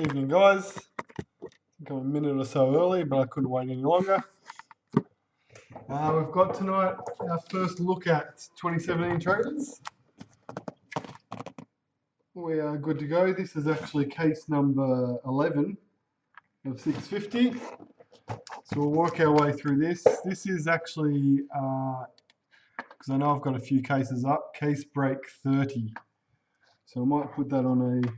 Evening, guys. I think I'm a minute or so early, but I couldn't wait any longer. We've got tonight our first look at 2017 traders. We are good to go. This is actually case number 11 of 650. So we'll work our way through this. This is actually, because I know I've got a few cases up, case break 30. So I might put that on a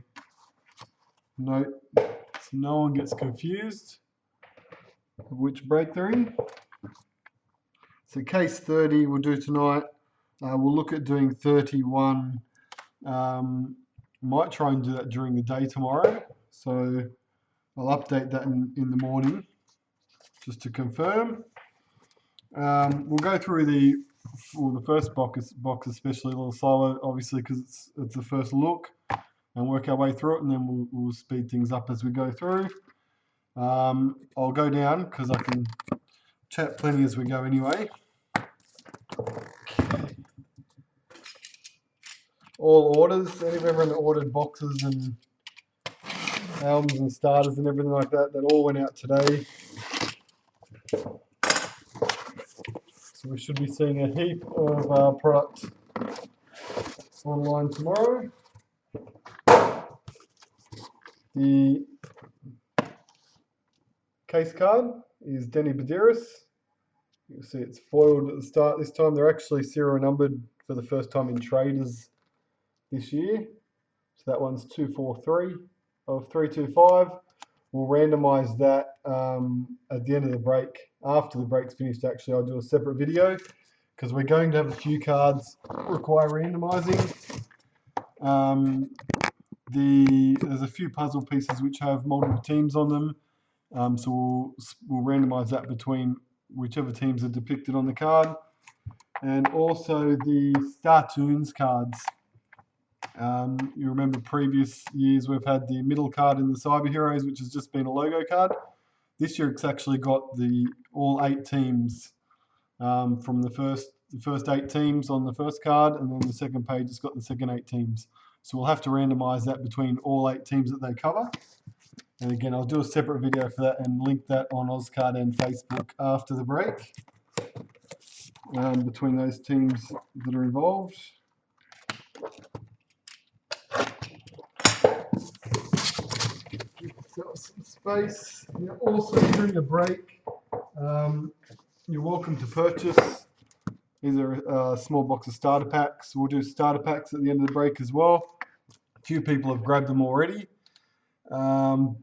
note so no one gets confused of which break they're in. So case 30 we'll do tonight. We'll look at doing 31. Might try and do that during the day tomorrow. So I'll update that in the morning just to confirm. We'll go through the first box especially a little slower, obviously, because it's the first look, and work our way through it, and then we'll speed things up as we go through. I'll go down because I can chat plenty as we go anyway. Okay. All orders, everyone that ordered boxes and albums and starters and everything like that, that all went out today. So we should be seeing a heap of product online tomorrow. The case card is Denny Badiris. You'll see it's foiled at the start this time. They're actually serial numbered for the first time in traders this year. So that one's 243 of 325. We'll randomise that at the end of the break. After the break's finished, actually, I'll do a separate video because we're going to have a few cards require randomising. There's a few puzzle pieces which have multiple teams on them. So we'll randomise that between whichever teams are depicted on the card. And also the Startoons cards. You remember previous years we've had the middle card in the Cyber Heroes, which has just been a logo card. This year it's actually got all 8 teams from the first 8 teams on the first card, and then the second page it's got the second 8 teams. So we'll have to randomise that between all 8 teams that they cover. And again, I'll do a separate video for that and link that on Ozcard and Facebook after the break between those teams that are involved. Give yourself some space. Also during the break, you're welcome to purchase. These are a small box of starter packs. We'll do starter packs at the end of the break as well. A few people have grabbed them already.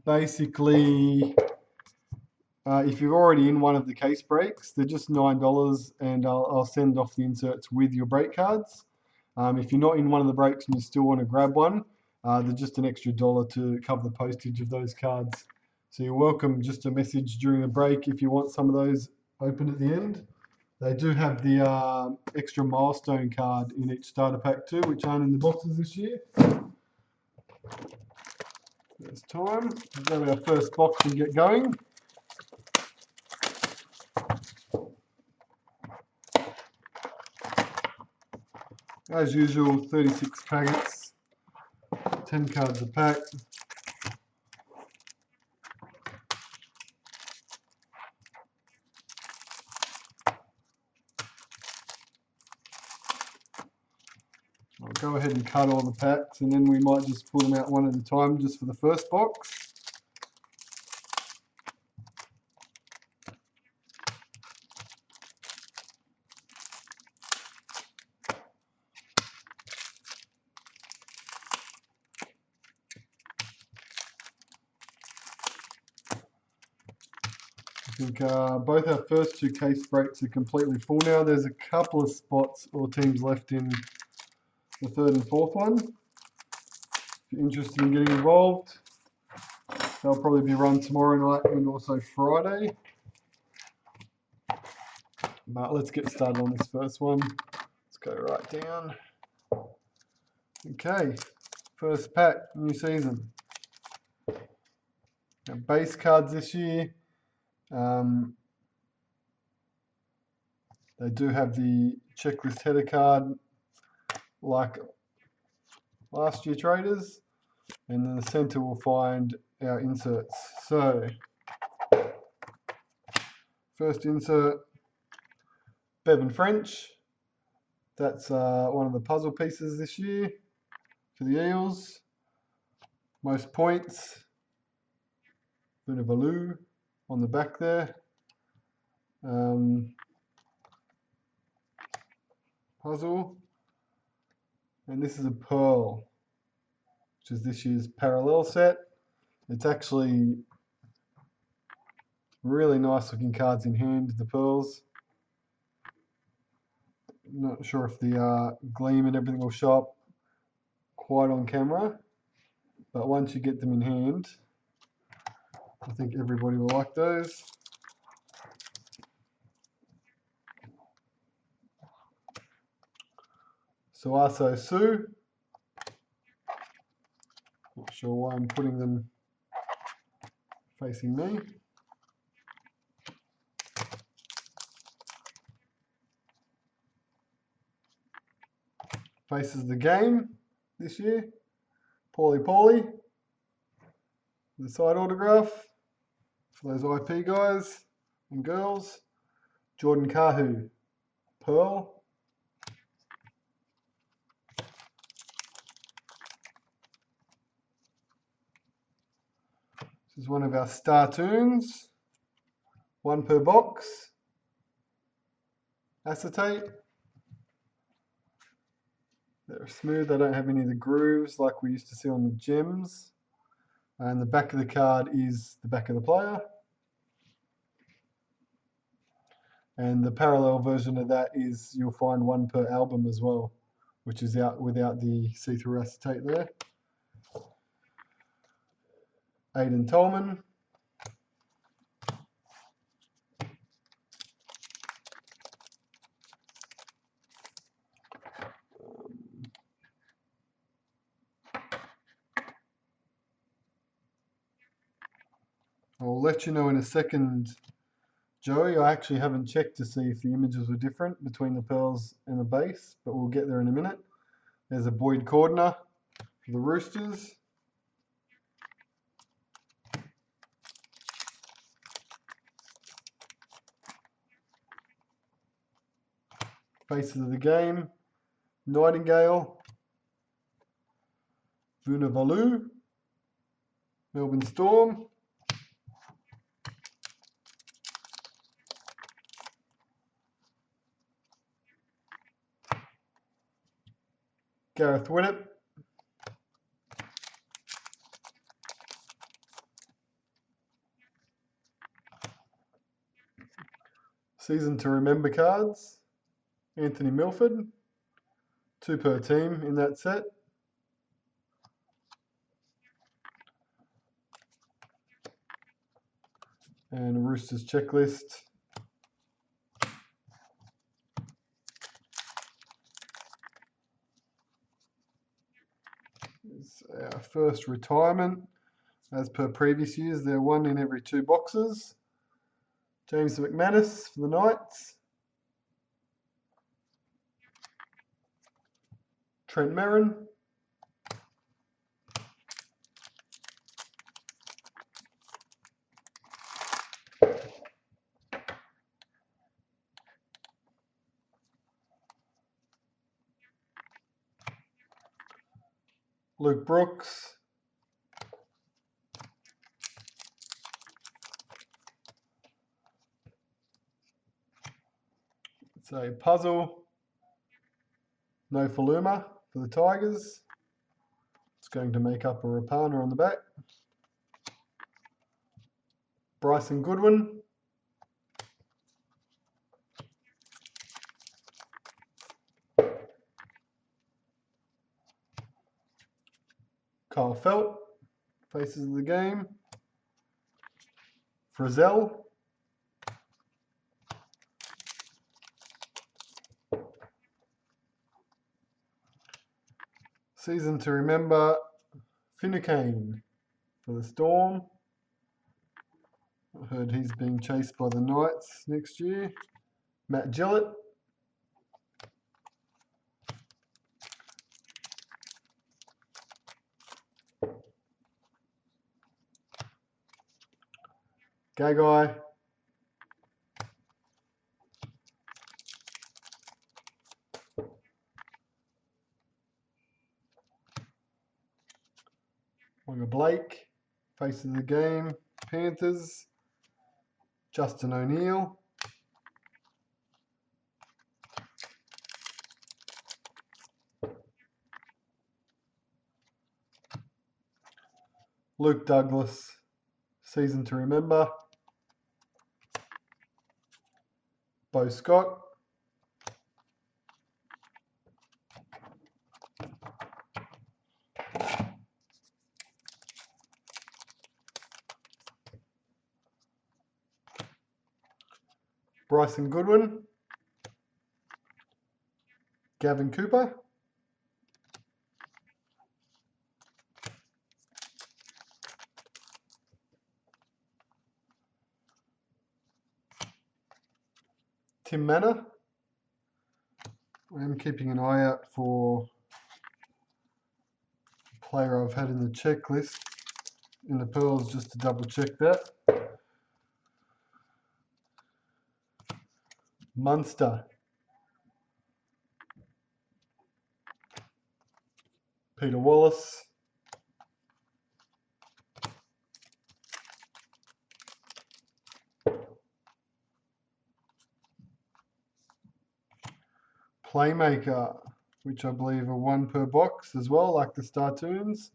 Basically, if you're already in one of the case breaks, they're just $9, and I'll send off the inserts with your break cards. If you're not in one of the breaks and you still want to grab one, they're just an extra $1 to cover the postage of those cards. So you're welcome just to message during the break if you want some of those open at the end. They do have the extra milestone card in each starter pack too, which aren't in the boxes this year. There's time. We'll go to our first box and get going. As usual, 36 packets, 10 cards a pack. I'll go ahead and cut all the packs, and then we might just pull them out one at a time just for the first box. I think both our first 2 case breaks are completely full now. There's a couple of spots or teams left in the 3rd and 4th one. If you're interested in getting involved, they'll probably be run tomorrow night and also Friday. But let's get started on this first one. Let's go right down. Okay, first pack, new season. Our base cards this year. They do have the checklist header card like last year traders, and in the center we'll find our inserts. So, first insert, Bevan French. That's one of the puzzle pieces this year for the Eels. Most points, Vunivalu on the back there. Puzzle. And this is a Pearl, which is this year's parallel set. It's actually really nice looking cards in hand, the Pearls. Not sure if the gleam and everything will show up quite on camera, but once you get them in hand, I think everybody will like those. Suaso Su. Not sure why I'm putting them facing me. Faces the game this year. Paulie. The side autograph for those IP guys and girls. Jordan Kahu, Pearl. This is one of our star tunes. One per box. Acetate. They're smooth, they don't have any of the grooves like we used to see on the gems. And the back of the card is the back of the player. And the parallel version of that is you'll find one per album as well, which is out without the see-through acetate there. Aidan Tolman. I'll let you know in a second, Joey. I actually haven't checked to see if the images were different between the Pearls and the base, but we'll get there in a minute. There's a Boyd Cordner for the Roosters. Faces of the game, Nightingale, Vunivalu, Melbourne Storm, Gareth Winnett, Season to Remember cards, Anthony Milford, 2 per team in that set. And a Roosters checklist. It's our first retirement. As per previous years, they're 1 in every 2 boxes. James McManus for the Knights. Trent Merrin. Luke Brooks. It's a puzzle. No Faluma for the Tigers. It's going to make up a Rapana on the back. Bryson Goodwin. Kyle Felt. Faces of the game. Frizzell. Season to Remember, Finucane for the Storm. I heard he's being chased by the Knights next year. Matt Gillett. Gagai, Wanga Blake, face of the game, Panthers, Justin O'Neill, Luke Douglas, season to remember, Bo Scott, Bryson Goodwin, Gavin Cooper, Tim Manor. I'm keeping an eye out for a player I've had in the checklist in the Pearls just to double check that. Munster, Peter Wallace, Playmaker, which I believe are 1 per box as well, like the Startoons.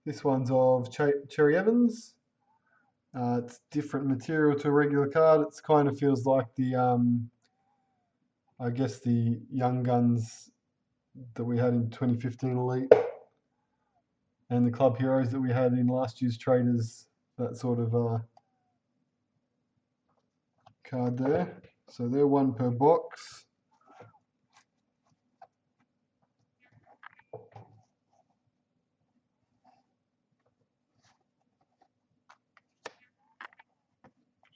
This one's of Cherry Evans. It's different material to a regular card. It kind of feels like the, I guess the Young Guns that we had in 2015 Elite and the Club Heroes that we had in last year's Traders, that sort of card there. So they're 1 per box.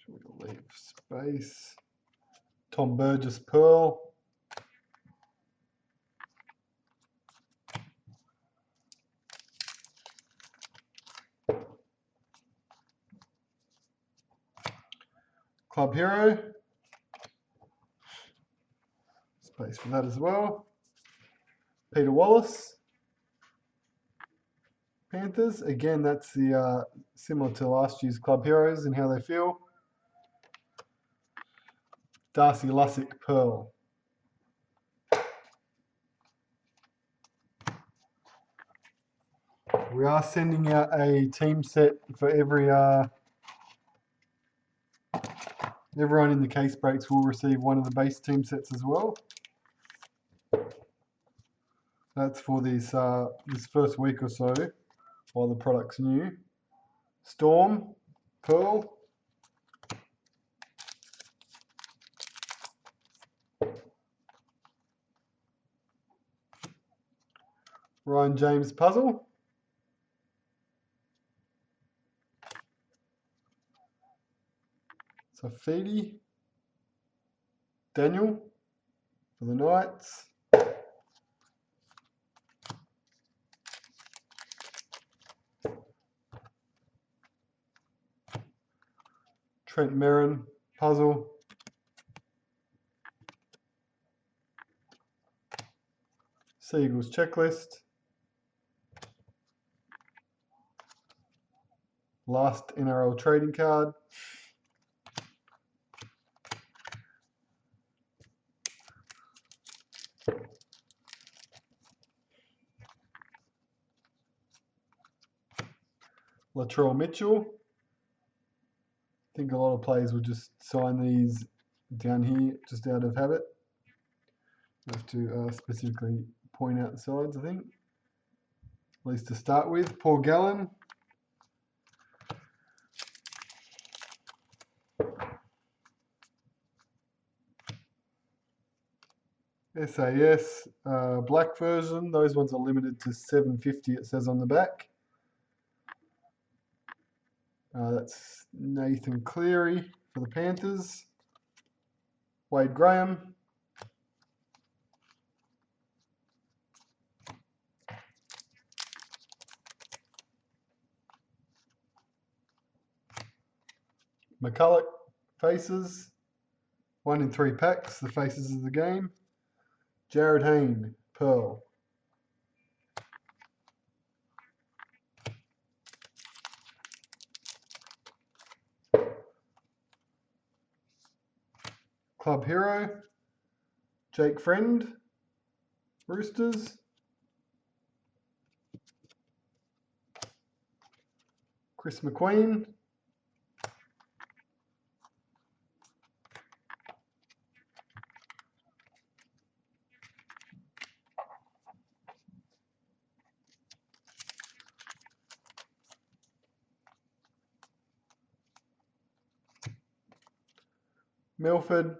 Should we leave space? Tom Burgess Pearl. Club Hero. Space for that as well. Peter Wallace. Panthers. Again, that's the similar to last year's Club Heroes and how they feel. Darcy Lussick Pearl. We are sending out a team set for everyone in the case breaks will receive one of the base team sets as well. That's for this first week or so while the product's new. Storm, Pearl. Ryan James Puzzle. Safidi. Daniel for the Knights. Trent Merrin, Puzzle. Seagulls Checklist. Last NRL trading card. Latrell Mitchell. I think a lot of players will just sign these down here just out of habit. You have to specifically point out the sides, I think. At least to start with. Paul Gallen. SAS black version. Those ones are limited to 750, it says on the back. That's Nathan Cleary for the Panthers. Wade Graham. McCulloch faces. 1 in 3 packs, the faces of the game. Jared Hayne, Pearl. Club Hero, Jake Friend, Roosters. Chris McQueen. Milford.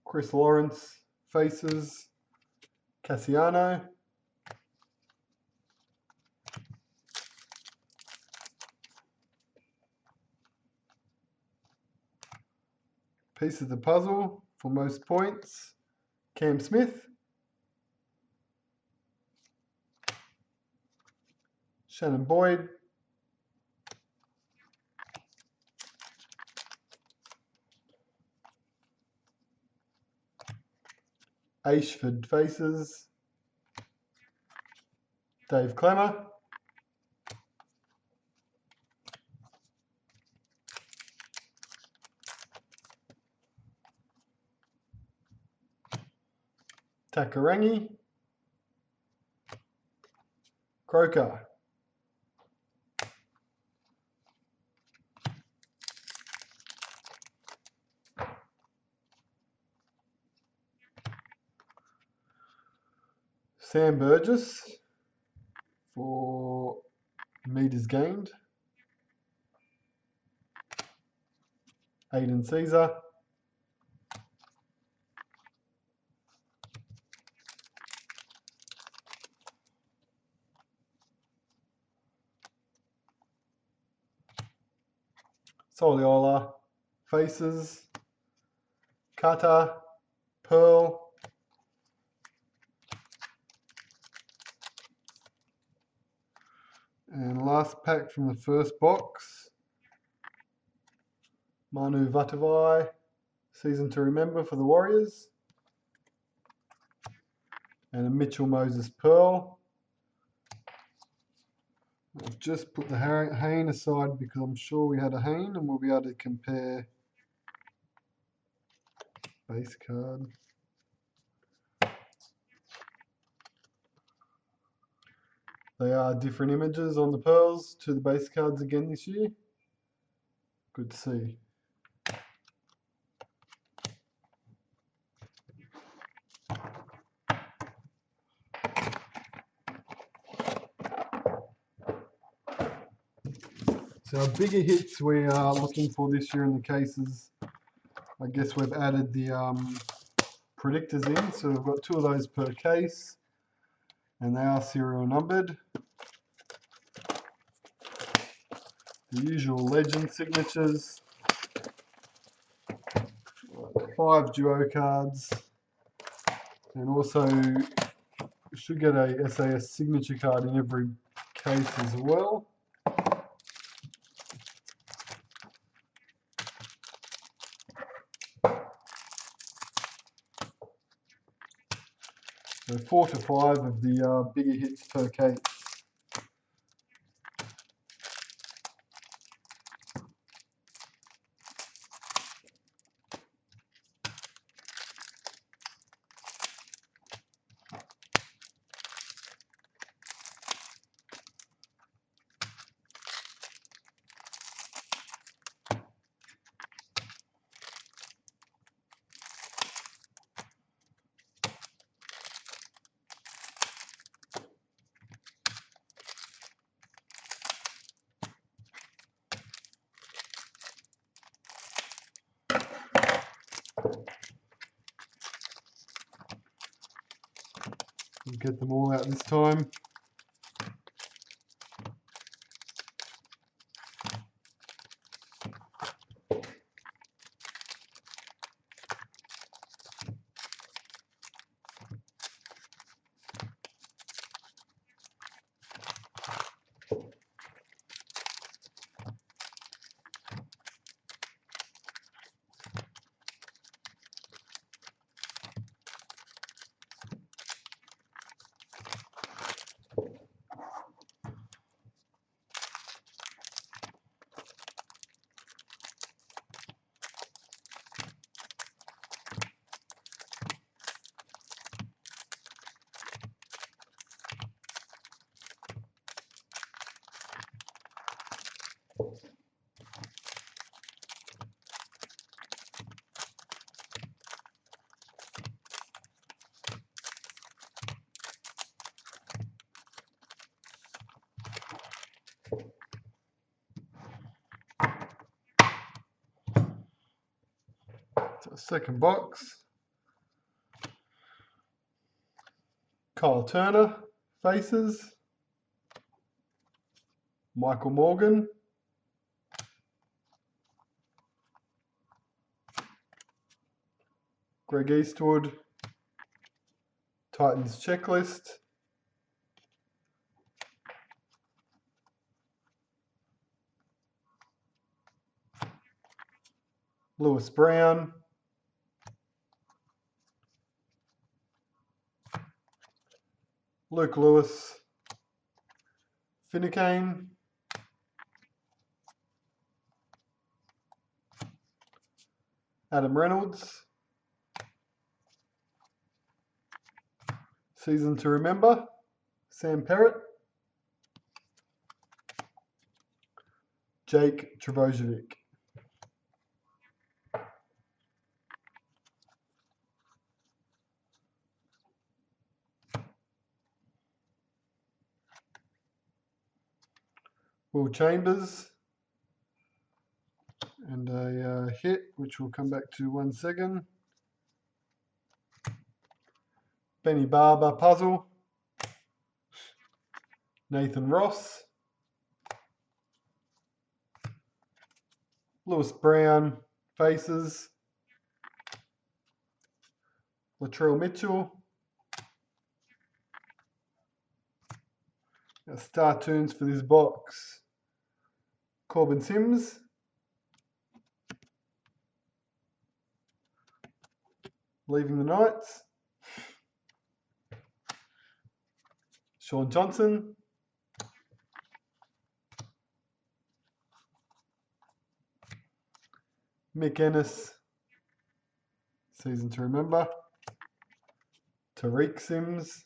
Chris Lawrence, faces. Cassiano. Piece of the puzzle for most points. Cam Smith. Shannon Boyd. Ashford faces. Dave Clemmer. Takarangi. Croker. Sam Burgess for meters gained. Aiden Caesar. Soliola faces. Kata. Pearl. And last pack from the first box. Manu Vatuvai. Season to remember for the Warriors. And a Mitchell Moses Pearl. I've just put the Hayne aside because I'm sure we had a Hayne and we'll be able to compare base card. They are different images on the pearls to the base cards again this year. Good to see. So our bigger hits we are looking for this year in the cases. I guess we've added the predictors in. So we've got 2 of those per case and they are serial numbered. The usual legend signatures. 5 duo cards. And also we should get a SAS signature card in every case as well. So 4 to 5 of the bigger hits per case. We'll get them all out this time. So second box. Kyle Turner, faces. Michael Morgan. Greg Eastwood. Titans checklist. Lewis Brown. Luke Lewis. Finucane. Adam Reynolds. Season to remember. Sam Perrott. Jake Trebojevic. Will Chambers. And a hit, which we'll come back to 1 second. Benny Barber puzzle. Nathan Ross. Lewis Brown faces. Latrell Mitchell. Our star tunes for this box. Corbin Sims. Leaving the Knights. Sean Johnson. Mick Ennis. Season to remember. Tariq Sims.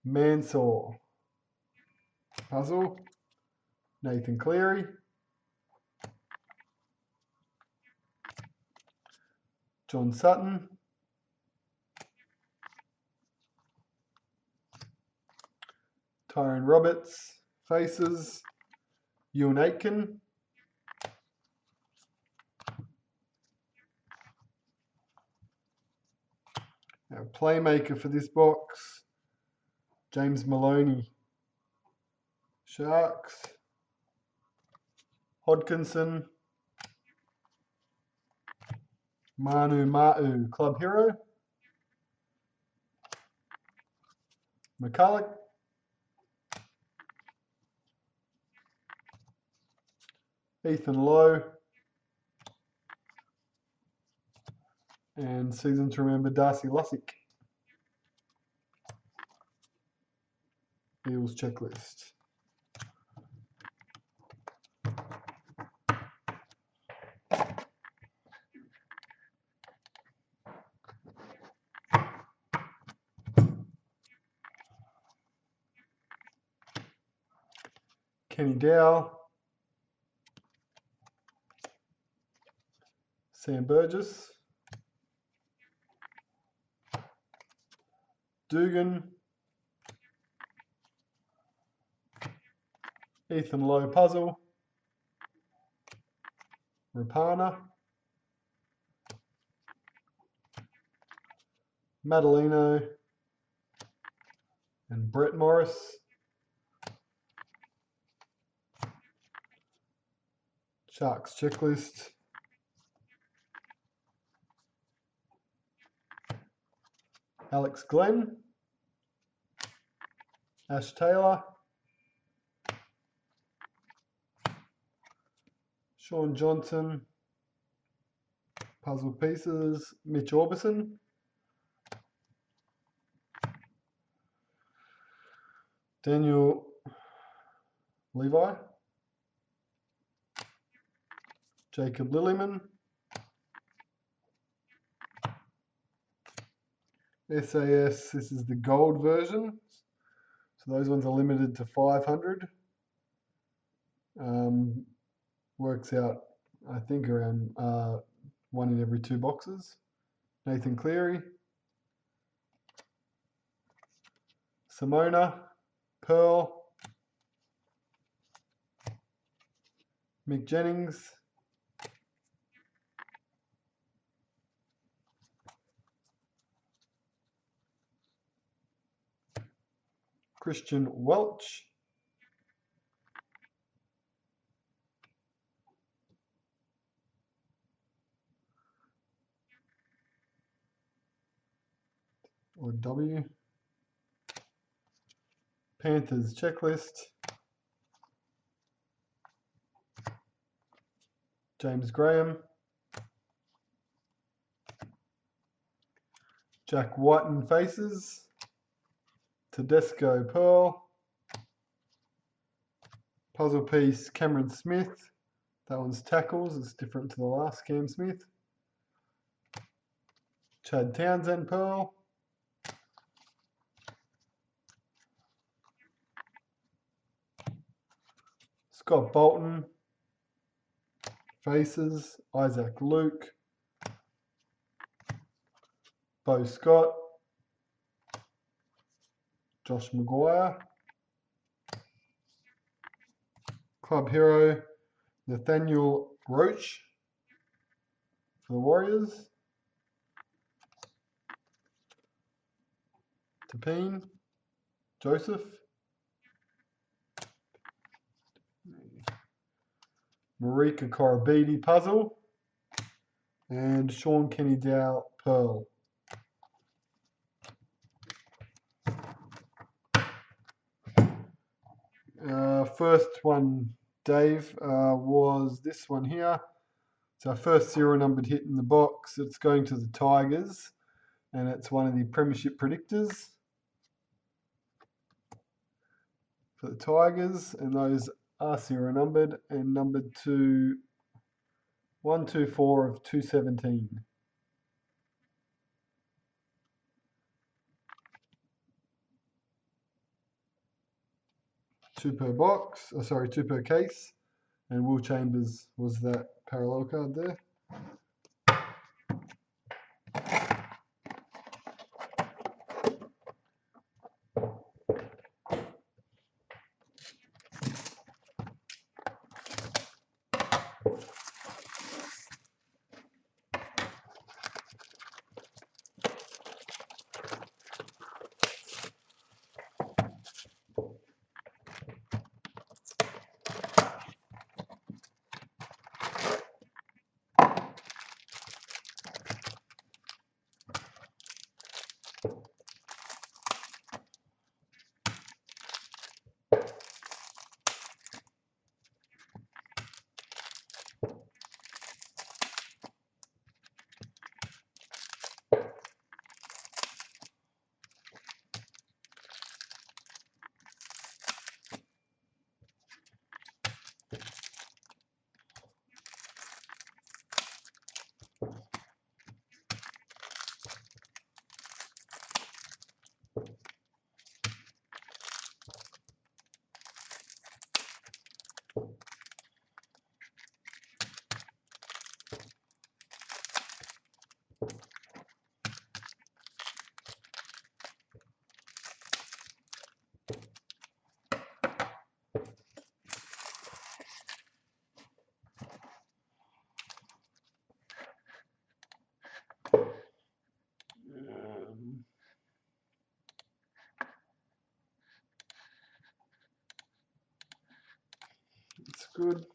Mansour. Puzzle. Nathan Cleary. John Sutton. Tyrone Roberts. Faces. Ewan Aitken. Our playmaker for this box. James Maloney. Sharks. Hodkinson. Manu Ma'u, club hero. McCulloch. Ethan Lowe. And season to remember, Darcy Lussick. Eels checklist. Kenny Dow. Sam Burgess. Dugan. Ethan Lowe puzzle. Rapana. Madalino. And Brett Morris. Sharks checklist. Alex Glenn. Ash Taylor. Sean Johnson. Puzzle pieces. Mitch Orbison. Daniel Levi. Jacob Lillyman. SAS, this is the gold version. So those ones are limited to 500. Works out, I think, around 1 in every 2 boxes. Nathan Cleary. Simona, Pearl. Mick Jennings. Christian Welch. Or W. Panthers checklist. James Graham. Jack Whiten faces. Tedesco Pearl. Puzzle piece Cameron Smith. That one's tackles. It's different to the last Cam Smith. Chad Townsend Pearl. Scott Bolton. Faces. Isaac Luke. Bo Scott. Josh Maguire. Club hero Nathaniel Roach for the Warriors. Tapine. Joseph. Marika Korobidi puzzle. And Sean Kenny Dow Pearl. First one, Dave, was this one here. It's our first serial numbered hit in the box. It's going to the Tigers, and it's one of the premiership predictors for the Tigers, and those are serial numbered and numbered to 124 of 217. Two per box, two per case, and Will Chambers was that parallel card there. It's good.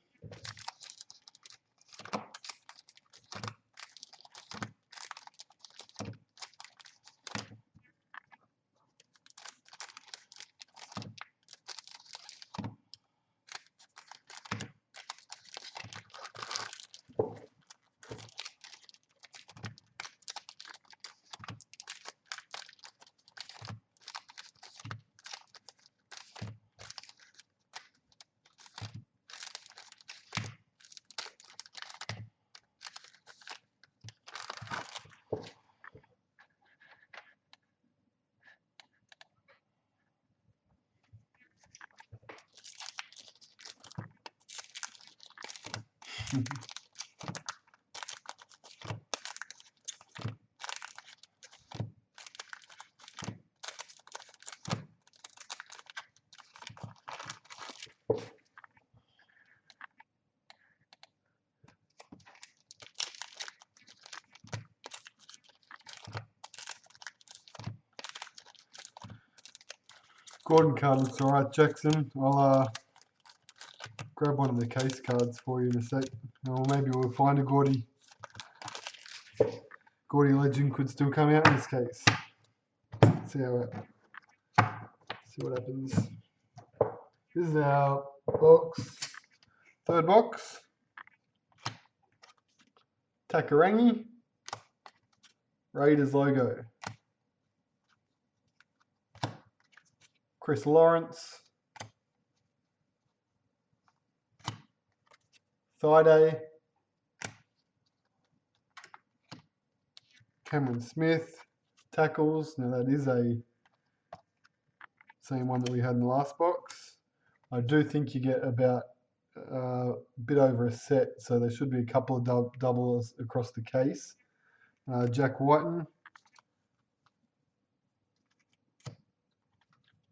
Gordon card looks alright, Jackson. I'll grab one of the case cards for you in a sec. Or maybe we'll find a Gordy legend could still come out in this case. See what happens. This is our box. Third box. Takarangi. Raiders logo. Chris Lawrence. Thaiday. Cameron Smith. Tackles. Now that is a same one that we had in the last box. I do think you get about a bit over a set, so there should be a couple of doubles across the case. Jack Whiten.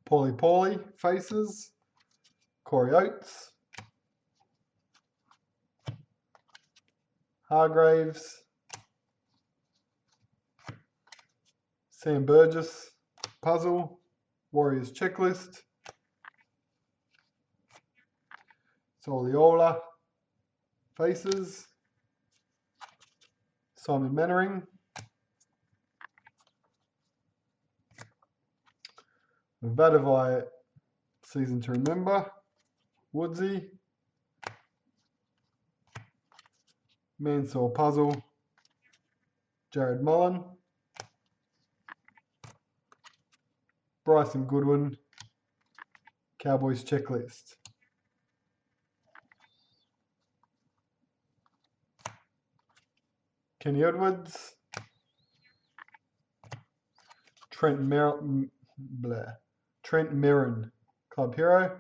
Paulie faces. Corey Oates. Hargraves. Sam Burgess. Puzzle. Warriors checklist. Soliola. Faces. Simon Mannering. Vadavai, season to remember. Woodsy. Mansour puzzle. Jared Mullen. Bryson Goodwin. Cowboys checklist. Kenny Edwards. Trent Merrin, club hero.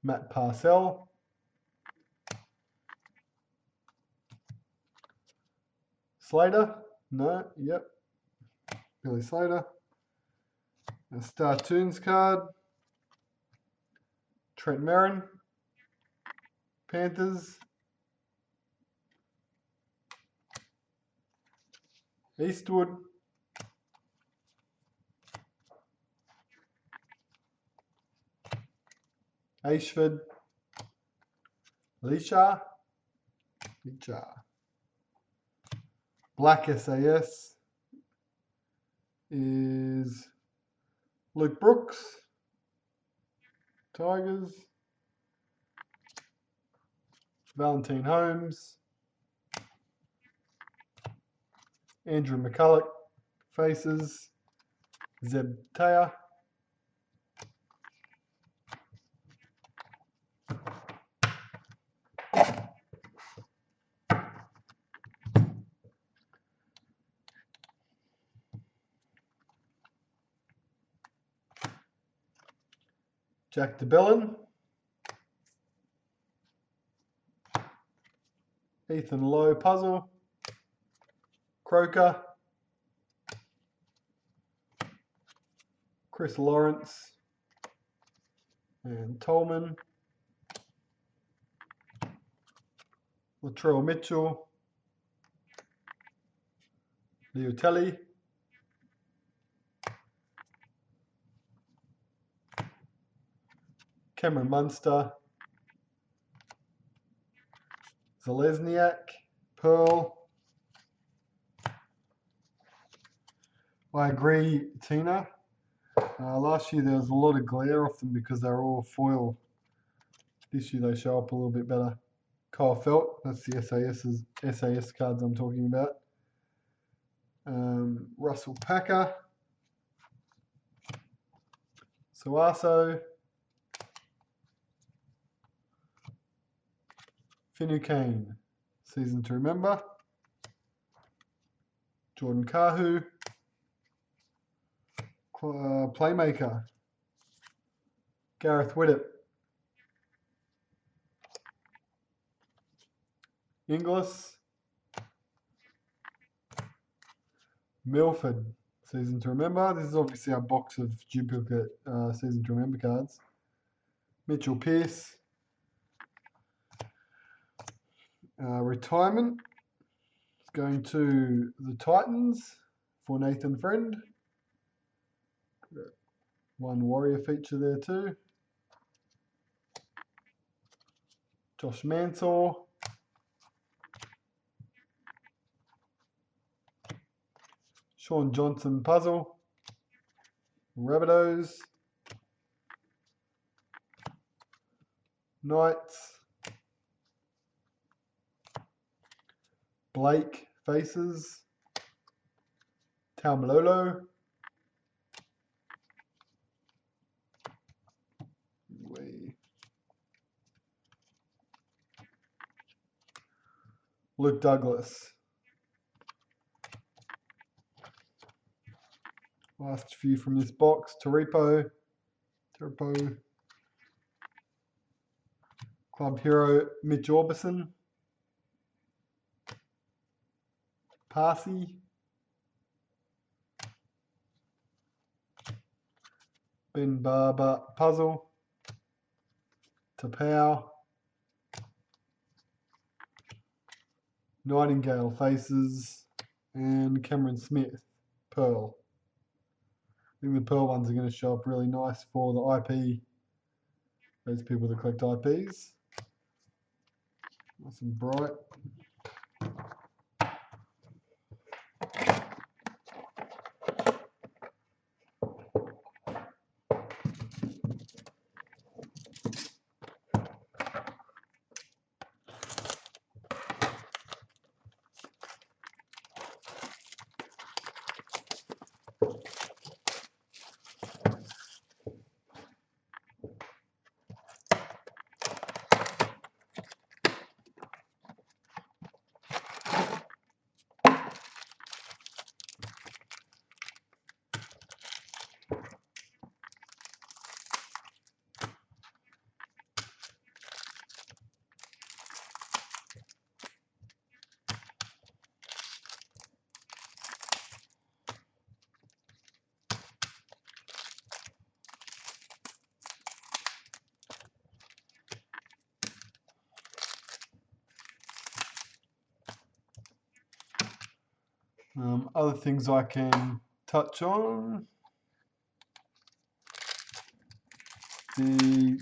Matt Parcell. Slater. No, yep. Billy Slater. A Star Tunes card. Trent Merrin. Panthers. Eastwood. Ashford. Lisha. Black SAS is Luke Brooks. Tigers. Valentine Holmes. Andrew McCulloch. Faces. Zeb Taya. Jack DeBellin. Ethan Lowe puzzle. Croker. Chris Lawrence. And Tolman. Latrell Mitchell. Liotelli. Cameron Munster. Zalesniak. Pearl. I agree, Tina. Last year there was a lot of glare off them because they were all foil. This year they show up a little bit better. Kyle Felt, that's the SAS cards I'm talking about. Russell Packer. Suaso. Finucane, season to remember. Jordan Kahu. Playmaker. Gareth Widdop. Inglis, Milford, Season to Remember. This is obviously our box of duplicate Season to Remember cards. Mitchell Pearce, retirement. It's going to the Titans for Nathan Friend. One Warrior feature there too. Josh Mansour. Sean Johnson puzzle. Rabbitohs. Knights. Blake faces. Taumalolo. Luke Douglas. Last few from this box. Taripo. Club hero Mitch Orbison. Parsi. Ben Barber puzzle. Tapau. Nightingale faces. And Cameron Smith. Pearl. I think the Pearl ones are going to show up really nice for the IP. Those people that collect IPs. Nice and bright. Other things I can touch on. The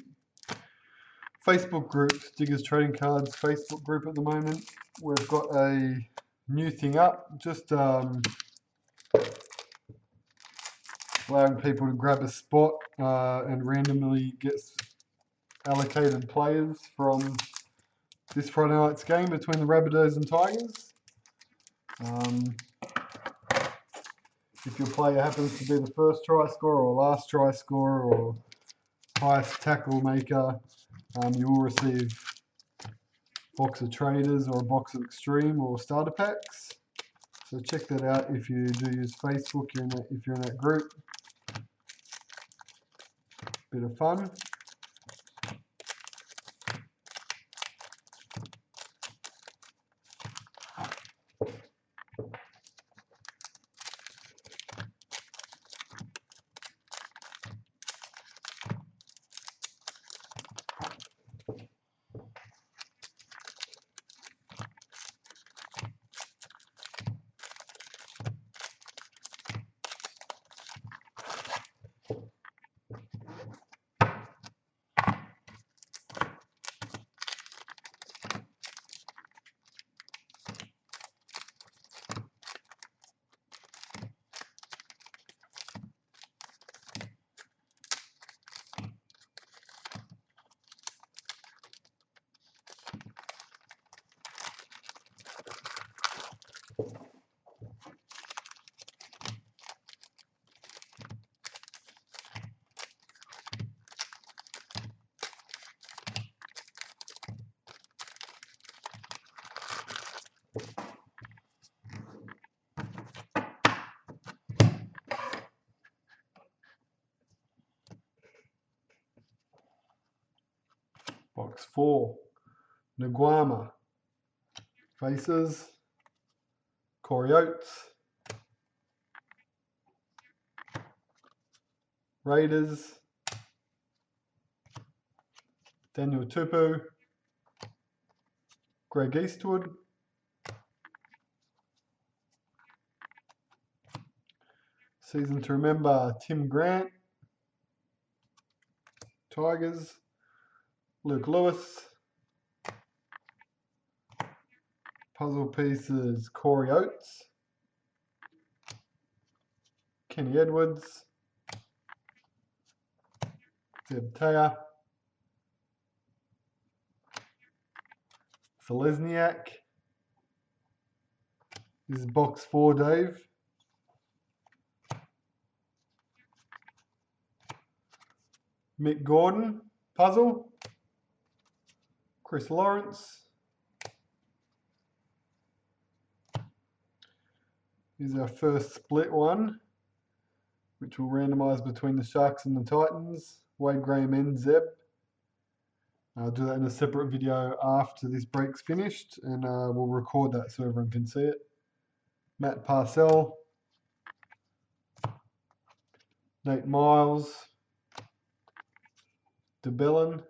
Facebook group, Diggaz Trading Cards Facebook group at the moment. We've got a new thing up, just allowing people to grab a spot and randomly get allocated players from this Friday night's game between the Rabbitohs and Tigers. If your player happens to be the first try scorer or last try scorer or highest tackle maker, you will receive a box of traders or a box of extreme or starter packs. So check that out if you do use Facebook, if you're in that group. Bit of fun. Box 4, Nguama, Faces, Corey Oates, Raiders, Daniel Tupu, Greg Eastwood, Season to Remember, Tim Grant, Tigers, Luke Lewis, puzzle pieces, Corey Oates, Kenny Edwards, Zeb Taylor, Selesniak. This is box 4, Dave. Mick Gordon, puzzle. Chris Lawrence. Here's our first split one, which will randomise between the Sharks and the Titans. Wade Graham and Zeb. I'll do that in a separate video after this break's finished, and we'll record that so everyone can see it. Matt Parcell, Nate Miles, DeBellin,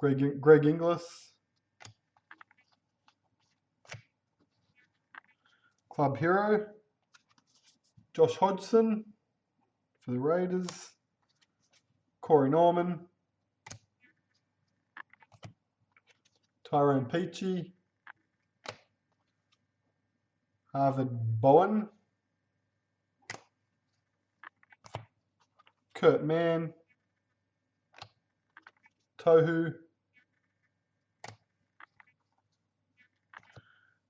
Greg Inglis, Club Hero, Josh Hodgson for the Raiders, Corey Norman, Tyrone Peachy, Harvard Bowen, Kurt Mann, Tohu,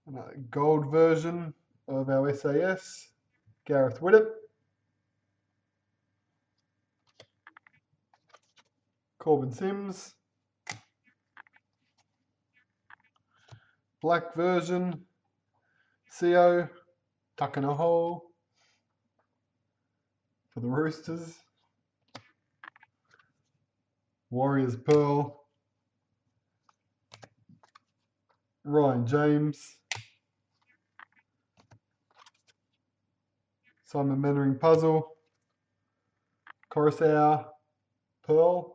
and a gold version of our SAS, Gareth Widdop, Corbin Sims, black version, CO, Tuck in a Hole for the Roosters, Warriors Pearl, Ryan James, Simon Mannering Puzzle, Coruscant Pearl,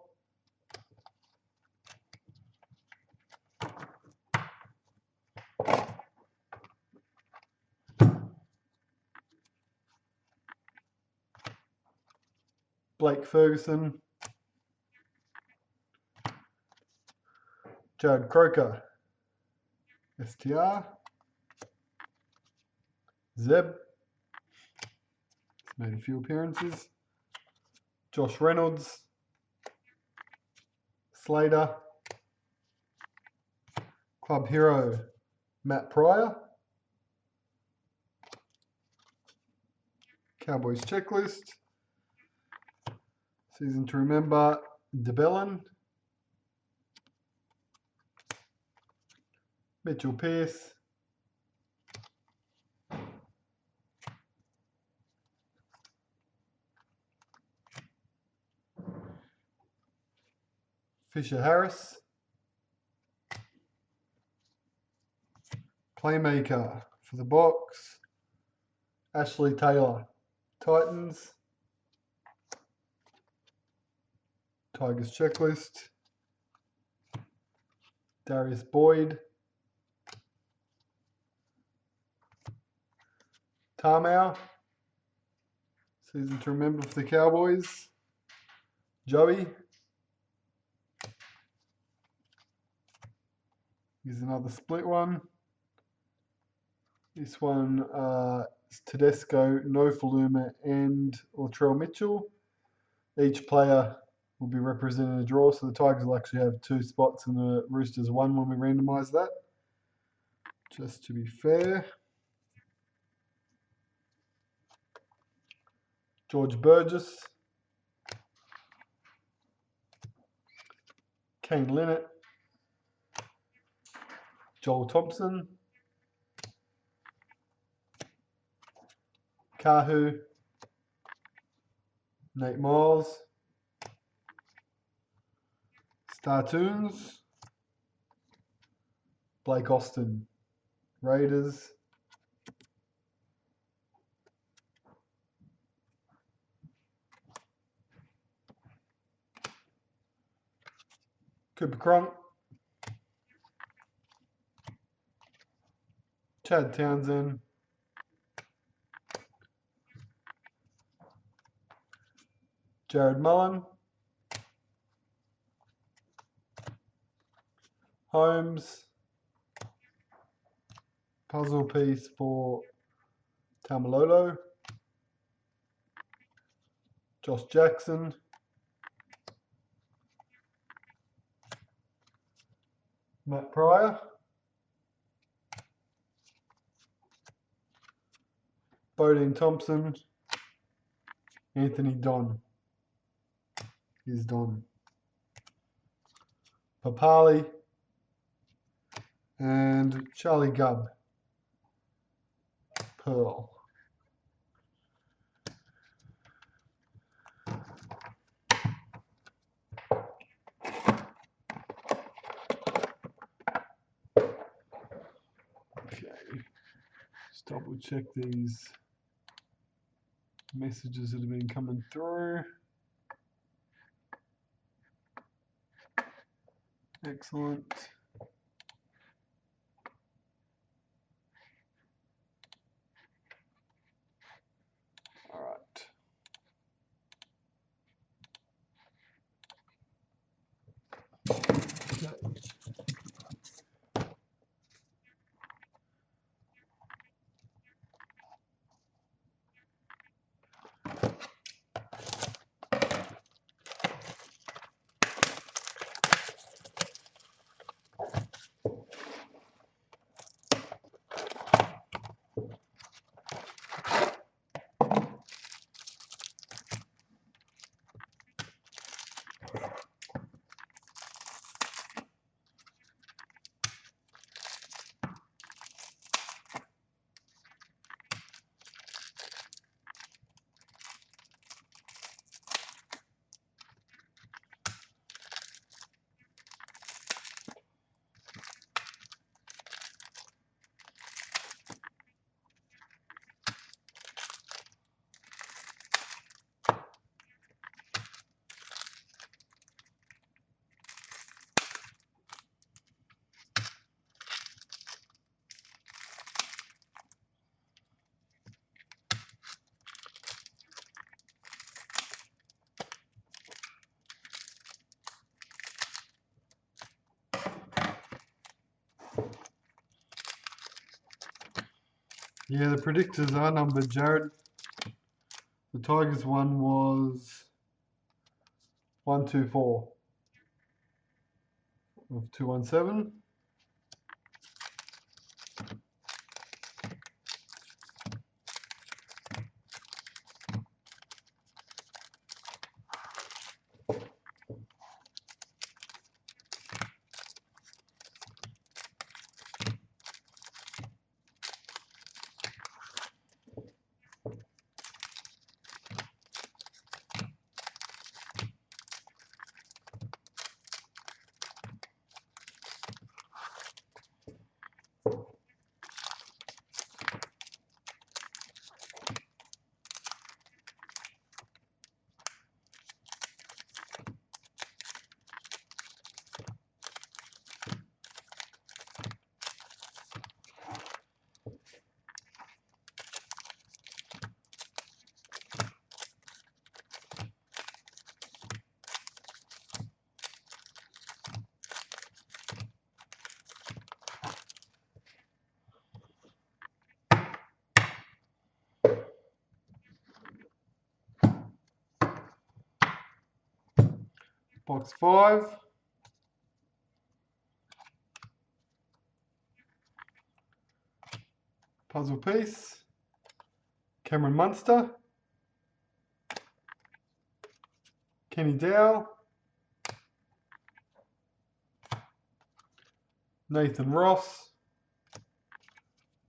Blake Ferguson, Jared Croker, STR, Zeb, made a few appearances, Josh Reynolds, Slater, Club Hero, Matt Pryor, Cowboys Checklist, Season to Remember, DeBellin, Mitchell Pearce, Fisher Harris, Playmaker for the box, Ashley Taylor, Titans, Tigers Checklist, Darius Boyd, Tarmow, Season to Remember for the Cowboys, Joey, here's another split one. This one is Tedesco, Nofaluma and Latrell Mitchell. Each player will be represented in a draw, so the Tigers will actually have 2 spots and the Roosters 1 when we randomise that, just to be fair. George Burgess, Kane Linnett, Joel Thompson, Kahu, Nate Miles, Startoons, Blake Austin, Raiders. Cooper Cronk, Chad Townsend, Jared Mullen, Holmes, puzzle piece for Tamalolo, Josh Jackson, Matt Pryor, Bodine Thompson, Anthony Don. Here's Don. Papali, and Charlie Gubb. Pearl. Okay, just double check these messages that have been coming through. Excellent. All right. Okay. Yeah, the predictors are numbered, Jared. The Tigers one was 124 of 217. Box 5. Puzzle piece. Cameron Munster. Kenny Dow. Nathan Ross.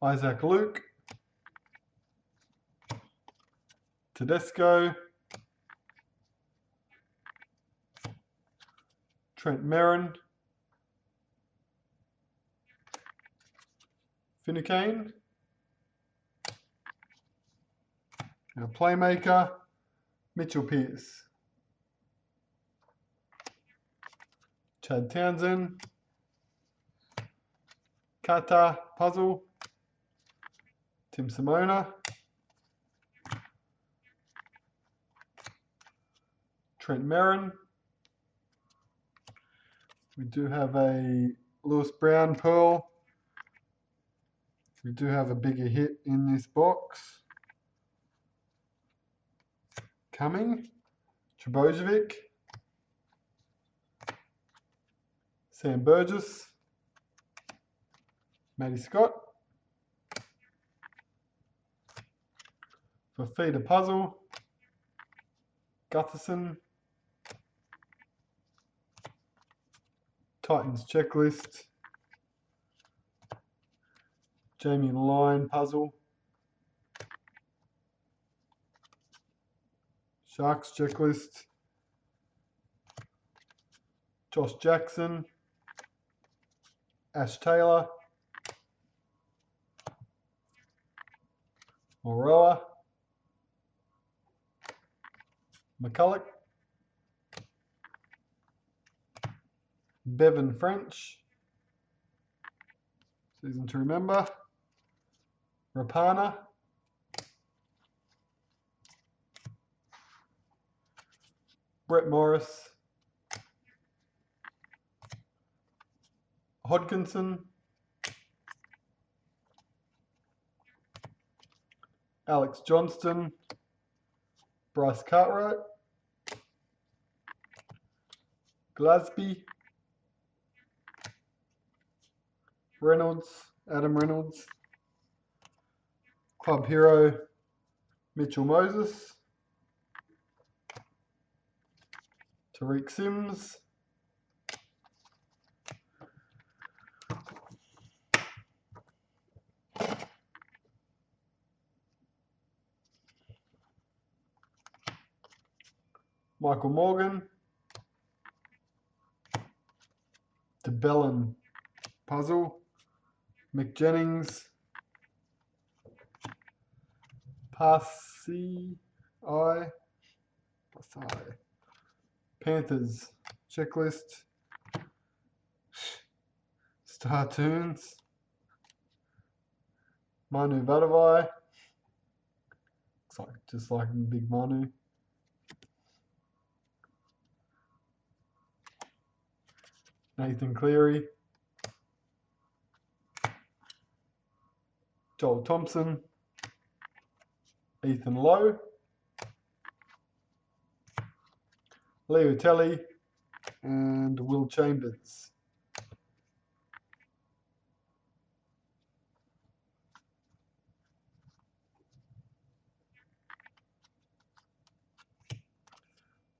Isaac Luke. Tedesco. Trent Merrin. Finucane. Our playmaker, Mitchell Pearce. Chad Townsend. Kata Puzzle. Tim Simona. Trent Merrin. We do have a Lewis Brown Pearl. We do have a bigger hit in this box. Coming. Trebojevic. Sam Burgess. Matty Scott. For Feeder Puzzle. Gutherson. Titans Checklist. Jamie Lyon Puzzle. Sharks Checklist. Josh Jackson. Ash Taylor. Moroa. McCulloch. Bevan French. Season to remember. Rapana. Brett Morris. Hodkinson. Alex Johnston. Bryce Cartwright. Glasby. Reynolds. Adam Reynolds. Club Hero. Mitchell Moses. Tariq Sims. Michael Morgan. DeBellin Puzzle. Mick Jennings. Passy. Panthers Checklist. Star Tunes. Manu Vadavai. Looks like just like Big Manu. Nathan Cleary. Joel Thompson. Ethan Lowe. Leo Telly. And Will Chambers.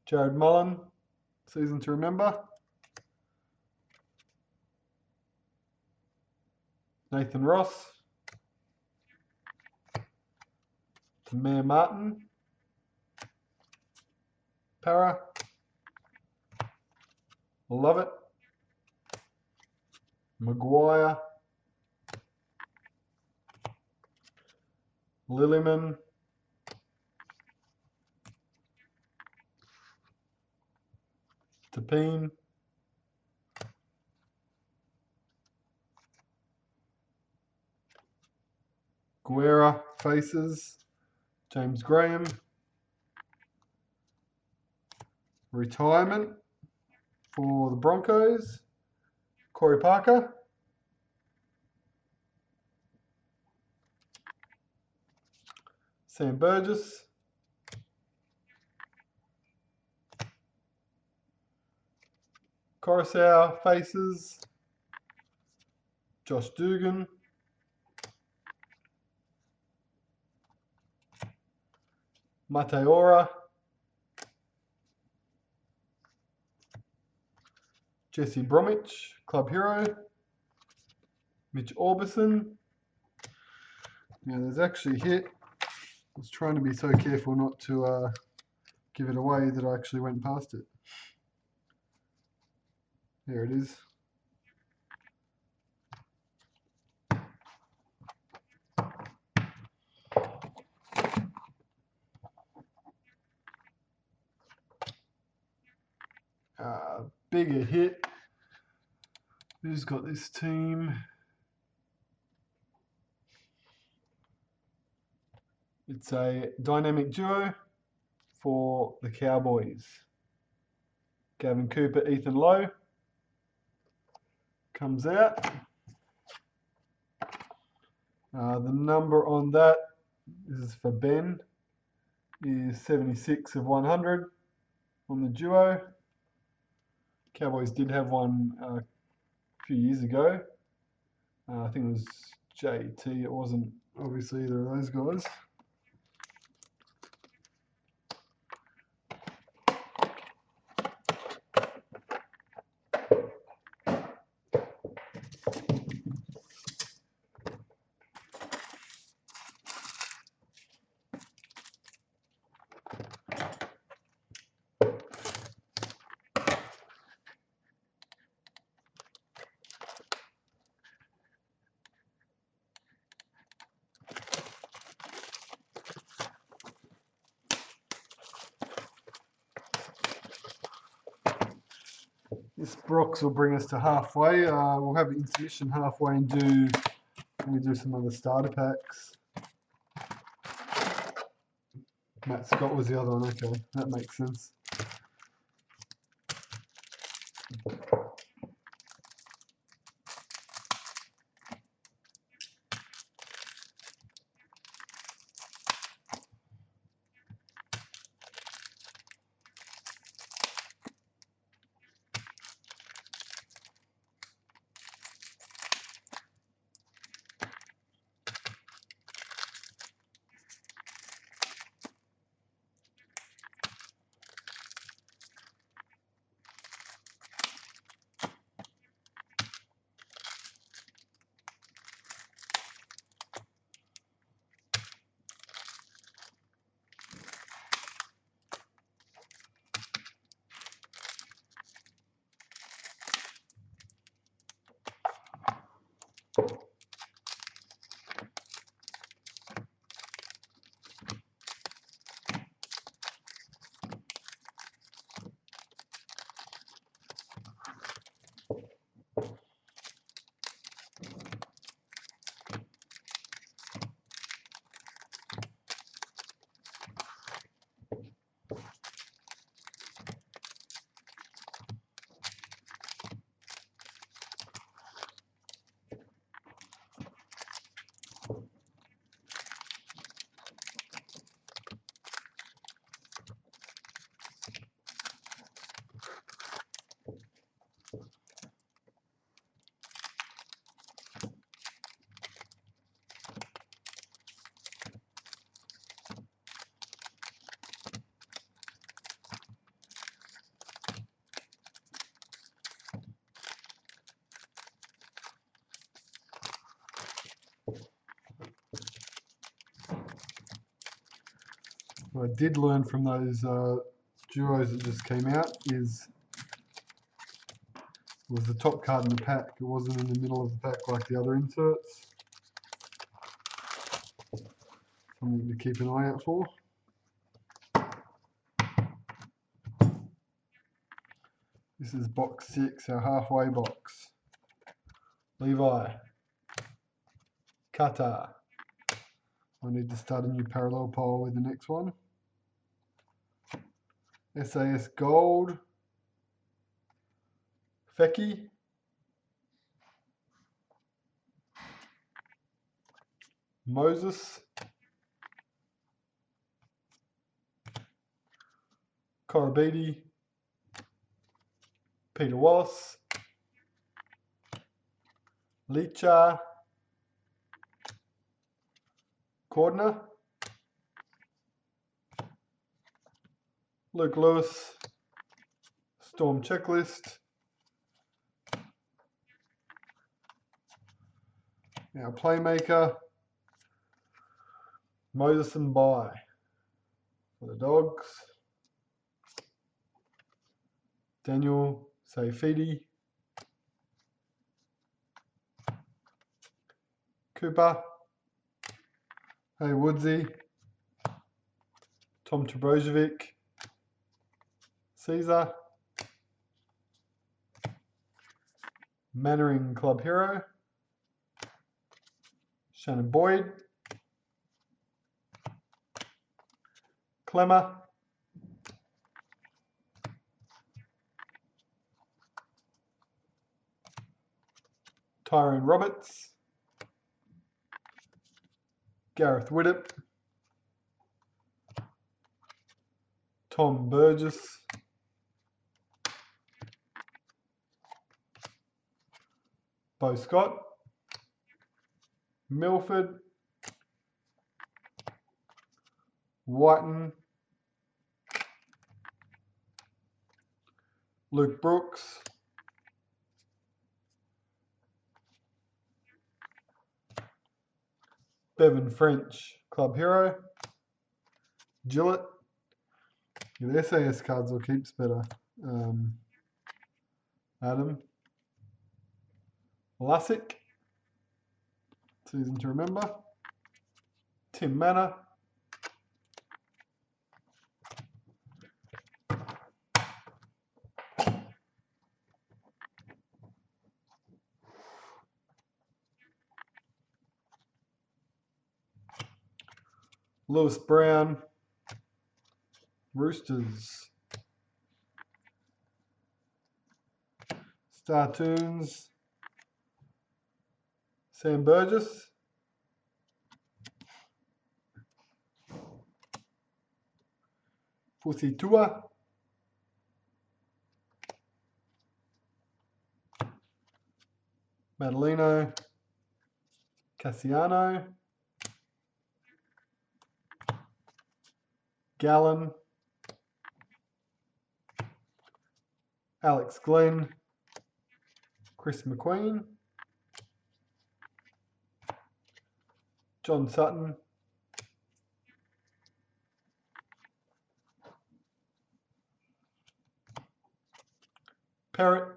Jared Mullen. Season to remember. Nathan Ross. Tamir Martin. Para. Love it. Maguire. Lilliman. Tapine. Guerra Faces. James Graham. Retirement for the Broncos. Corey Parker. Sam Burgess. Coruscant Faces. Josh Dugan. Mateora. Jesse Bromwich, Club Hero. Mitch Orbison. Now there's actually a hit. I was trying to be so careful not to give it away that I actually went past it. There it is. bigger hit. Who's got this team? It's a dynamic duo for the Cowboys. Gavin Cooper, Ethan Lowe comes out. The number on that, this is for Ben, is 76 of 100 on the duo. Cowboys did have one a few years ago. I think it was JT. It wasn't obviously either of those guys. This Brox will bring us to halfway. We'll have an intermission halfway and do some other starter packs. Matt Scott was the other one. Okay, that makes sense. What I did learn from those duos that just came out was the top card in the pack. It wasn't in the middle of the pack like the other inserts. Something to keep an eye out for. This is box 6, our halfway box. Levi. Qatar. I need to start a new parallel pole with the next one. SAS Gold. Feki. Moses. Korobidi. Peter Wallace. Licha. Cordner. Luke Lewis. Storm Checklist. Our Playmaker. Moses and Bai for the Dogs. Daniel Saifidi. Cooper. Hey Woodsy. Tom Trbojevic. Caesar. Mannering Club Hero, Shannon Boyd, Clemmer, Tyrone Roberts, Gareth Widdop, Tom Burgess, Bo Scott, Milford, Whiten, Luke Brooks, Bevan French, Club Hero, Gillett. Yeah, the SAS cards will keeps better. Adam, Vlasic, season to remember, Tim Manor, Lewis Brown, Roosters, Startoons, Sam Burgess, Fusi Tua, Madalino, Cassiano, Gallen, Alex Glenn, Chris McQueen, John Sutton, Parrott,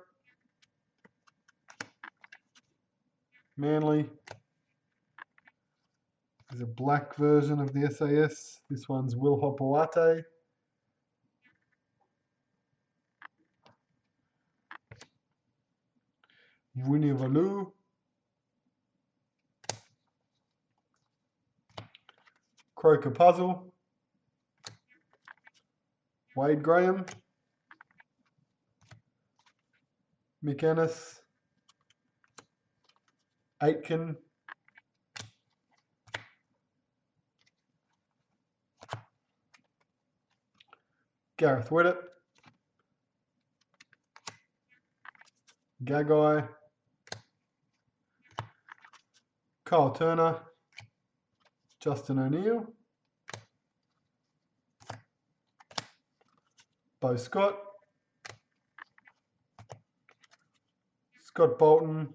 Manly. There's a black version of the SAS. This one's Will Hopoate. Vunivalu. Croker Puzzle. Wade Graham. Mick Ennis. Aitken. Gareth Widdop. Gagai. Kyle Turner. Justin O'Neill. Bo Scott. Scott Bolton.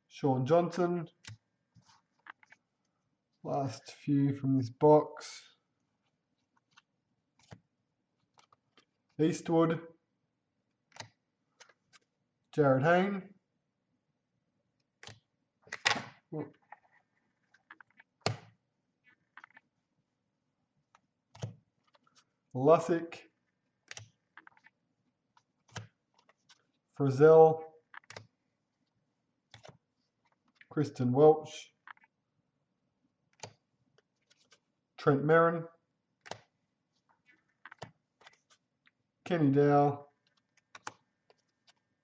Sean Johnson. Last few from this box. Eastwood. Jared Hayne. Lussick. Frizzell. Kristen Welch. Trent Merrin. Kenny Dow.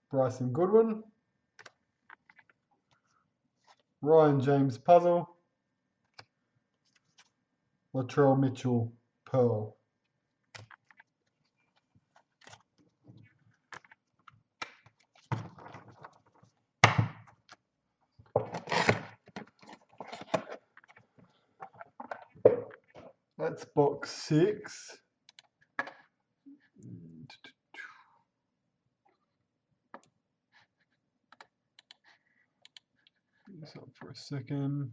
Bryson Goodwin. Ryan James Puzzle. Latrell Mitchell Pearl. That's box 6. This up for a second.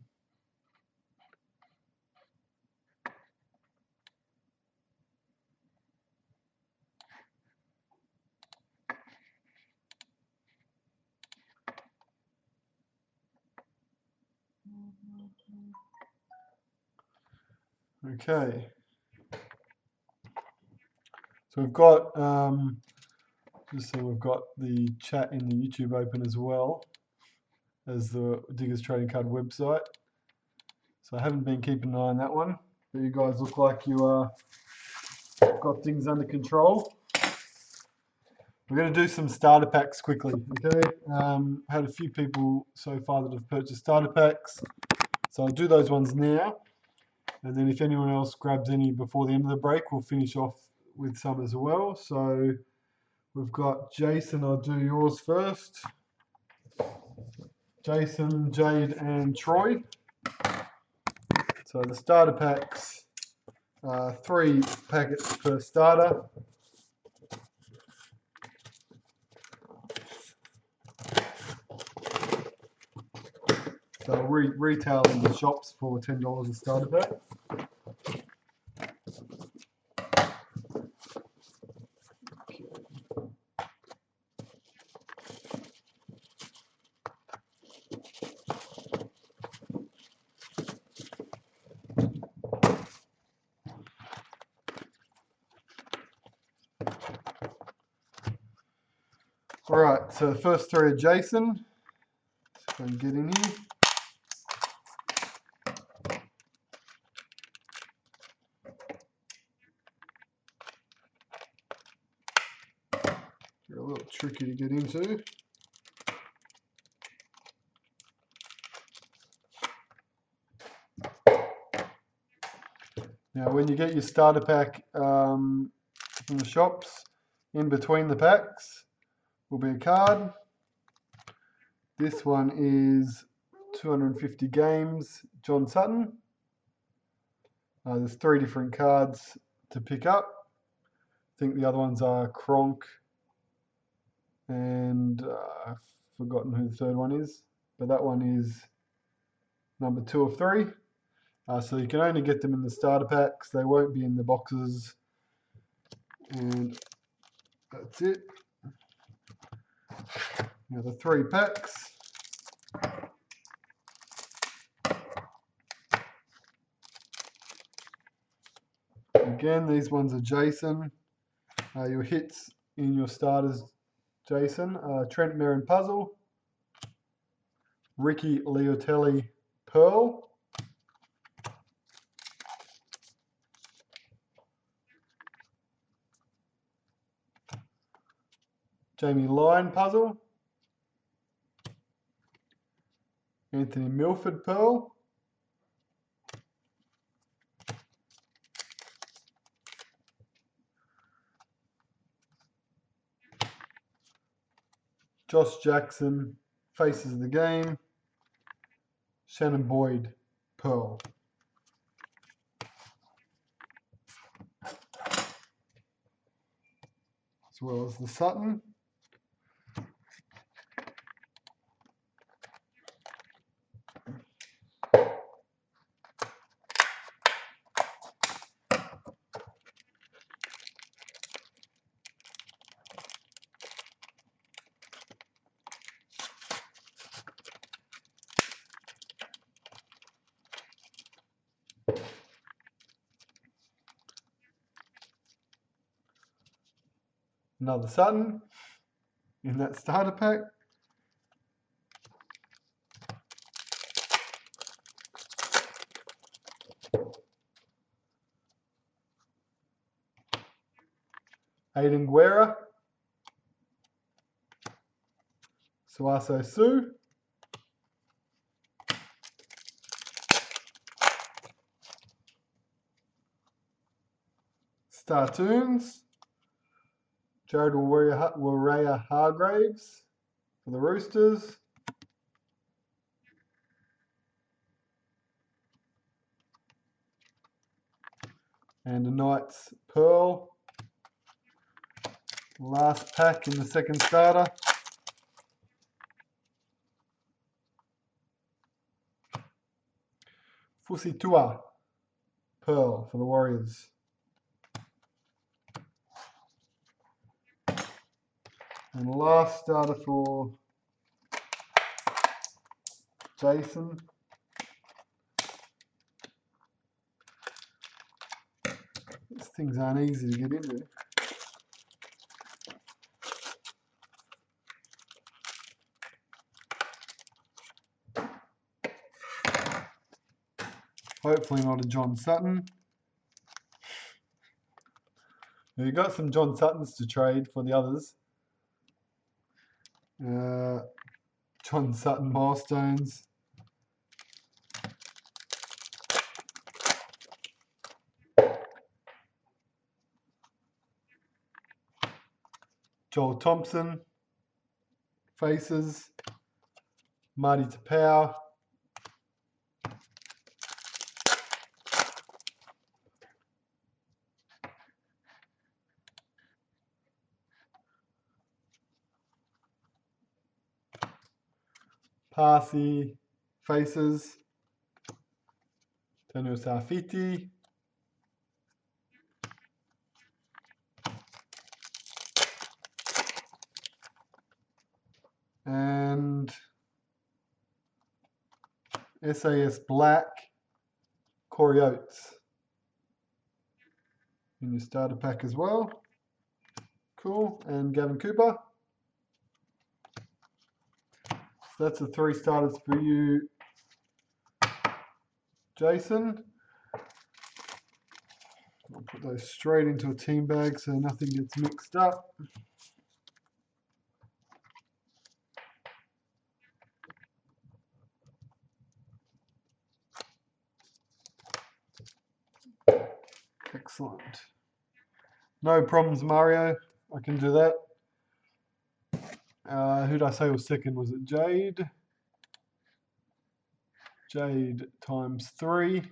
Okay. So we've got just so we've got the chat in the YouTube open as well as the Diggaz Trading Card website. So I haven't been keeping an eye on that one, but you guys look like you got things under control. We're going to do some starter packs quickly, okay? Had a few people so far that have purchased starter packs, so I'll do those ones now, and then if anyone else grabs any before the end of the break, we'll finish off with some as well. So we've got Jason, I'll do yours first. Jason, Jade, and Troy. So the starter packs, 3 packets per starter. So retail in the shops for $10 a starter pack. All right, so the first 3 are Jason. So get in here. They're a little tricky to get into. Now, when you get your starter pack from the shops, in between the packs will be a card. This one is 250 games, John Sutton. There's 3 different cards to pick up. I think the other ones are Kronk, and I've forgotten who the third one is, but that one is number 2 of 3. So you can only get them in the starter packs. They won't be in the boxes. And that's it. Now the 3 packs. Again, these ones are Jason. Your hits in your starters, Jason, Trent Merrin Puzzle, Ricky Leotelli Pearl, Jamie Lyon Puzzle, Anthony Milford Pearl, Josh Jackson Faces of the Game, Shannon Boyd Pearl. As well as the Sutton. Another Sutton in that starter pack. Aiden Guerra, Suaso Sue, Startoons, Jared Warrea Hargraves for the Roosters, and a Knights Pearl. Last pack in the second starter. Fusitua Pearl for the Warriors. And the last starter for Jason. These things aren't easy to get into. Hopefully not a John Sutton. Now you've got some John Suttons to trade for the others. John Sutton milestones. Joel Thompson. Faces. Marty Tapau. Parsi. Faces. Daniel Safiti. And SAS Black, Corey Oates in your starter pack as well. Cool. And Gavin Cooper. So that's the 3 starters for you, Jason. I'll put those straight into a team bag so nothing gets mixed up. Excellent. No problems, Mario. I can do that. Who did I say was second? Was it Jade? Jade times 3.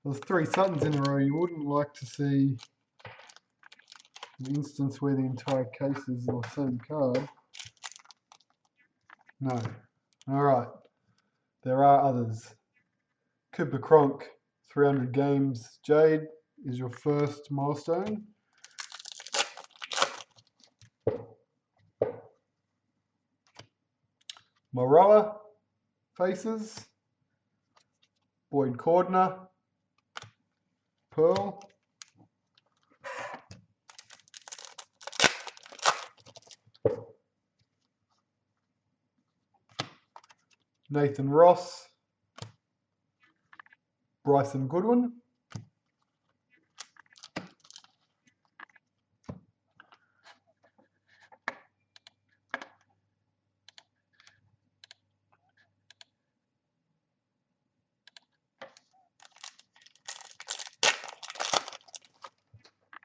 There's 3 Suttons in a row. You wouldn't like to see an instance where the entire case is the same card. No. Alright. There are others. Cooper Cronk, 300 games. Jade is your first milestone. Moroa, faces. Boyd Cordner, Pearl. Nathan Ross, Bryson Goodwin.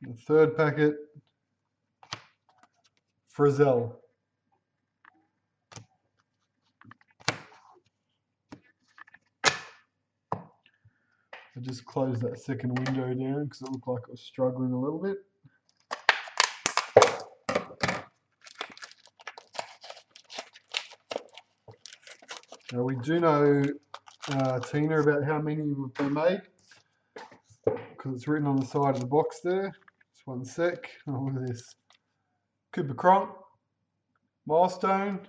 The third packet, Frizzell. I just closed that second window down because it looked like it was struggling a little bit. Now we do know, Tina, about how many have been made because it's written on the side of the box there. Just one sec. Oh, look at this. Cooper Cronk, milestone.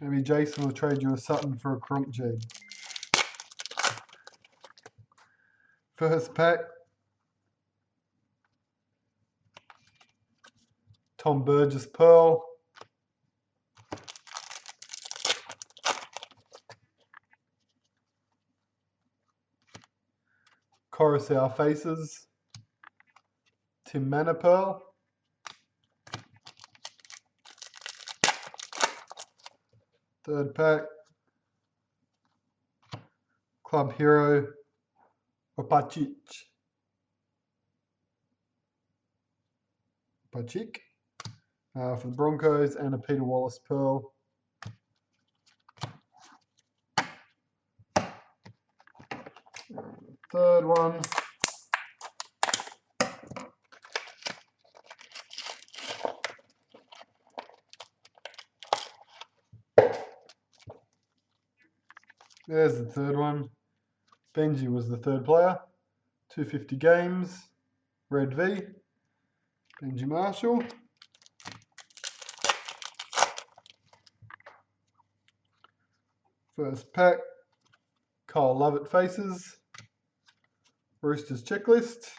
Maybe Jason will trade you a Sutton for a Cronk, Jade. First pack, Tom Burgess Pearl. Coruscant Faces, Tim Manor Pearl. Third pack, Club Hero, Opacic. For the Broncos, and a Peter Wallace Pearl. Third one, there's the third one. Benji was the third player. 250 games. Red V. Benji Marshall. First pack. Kyle Lovett faces. Roosters checklist.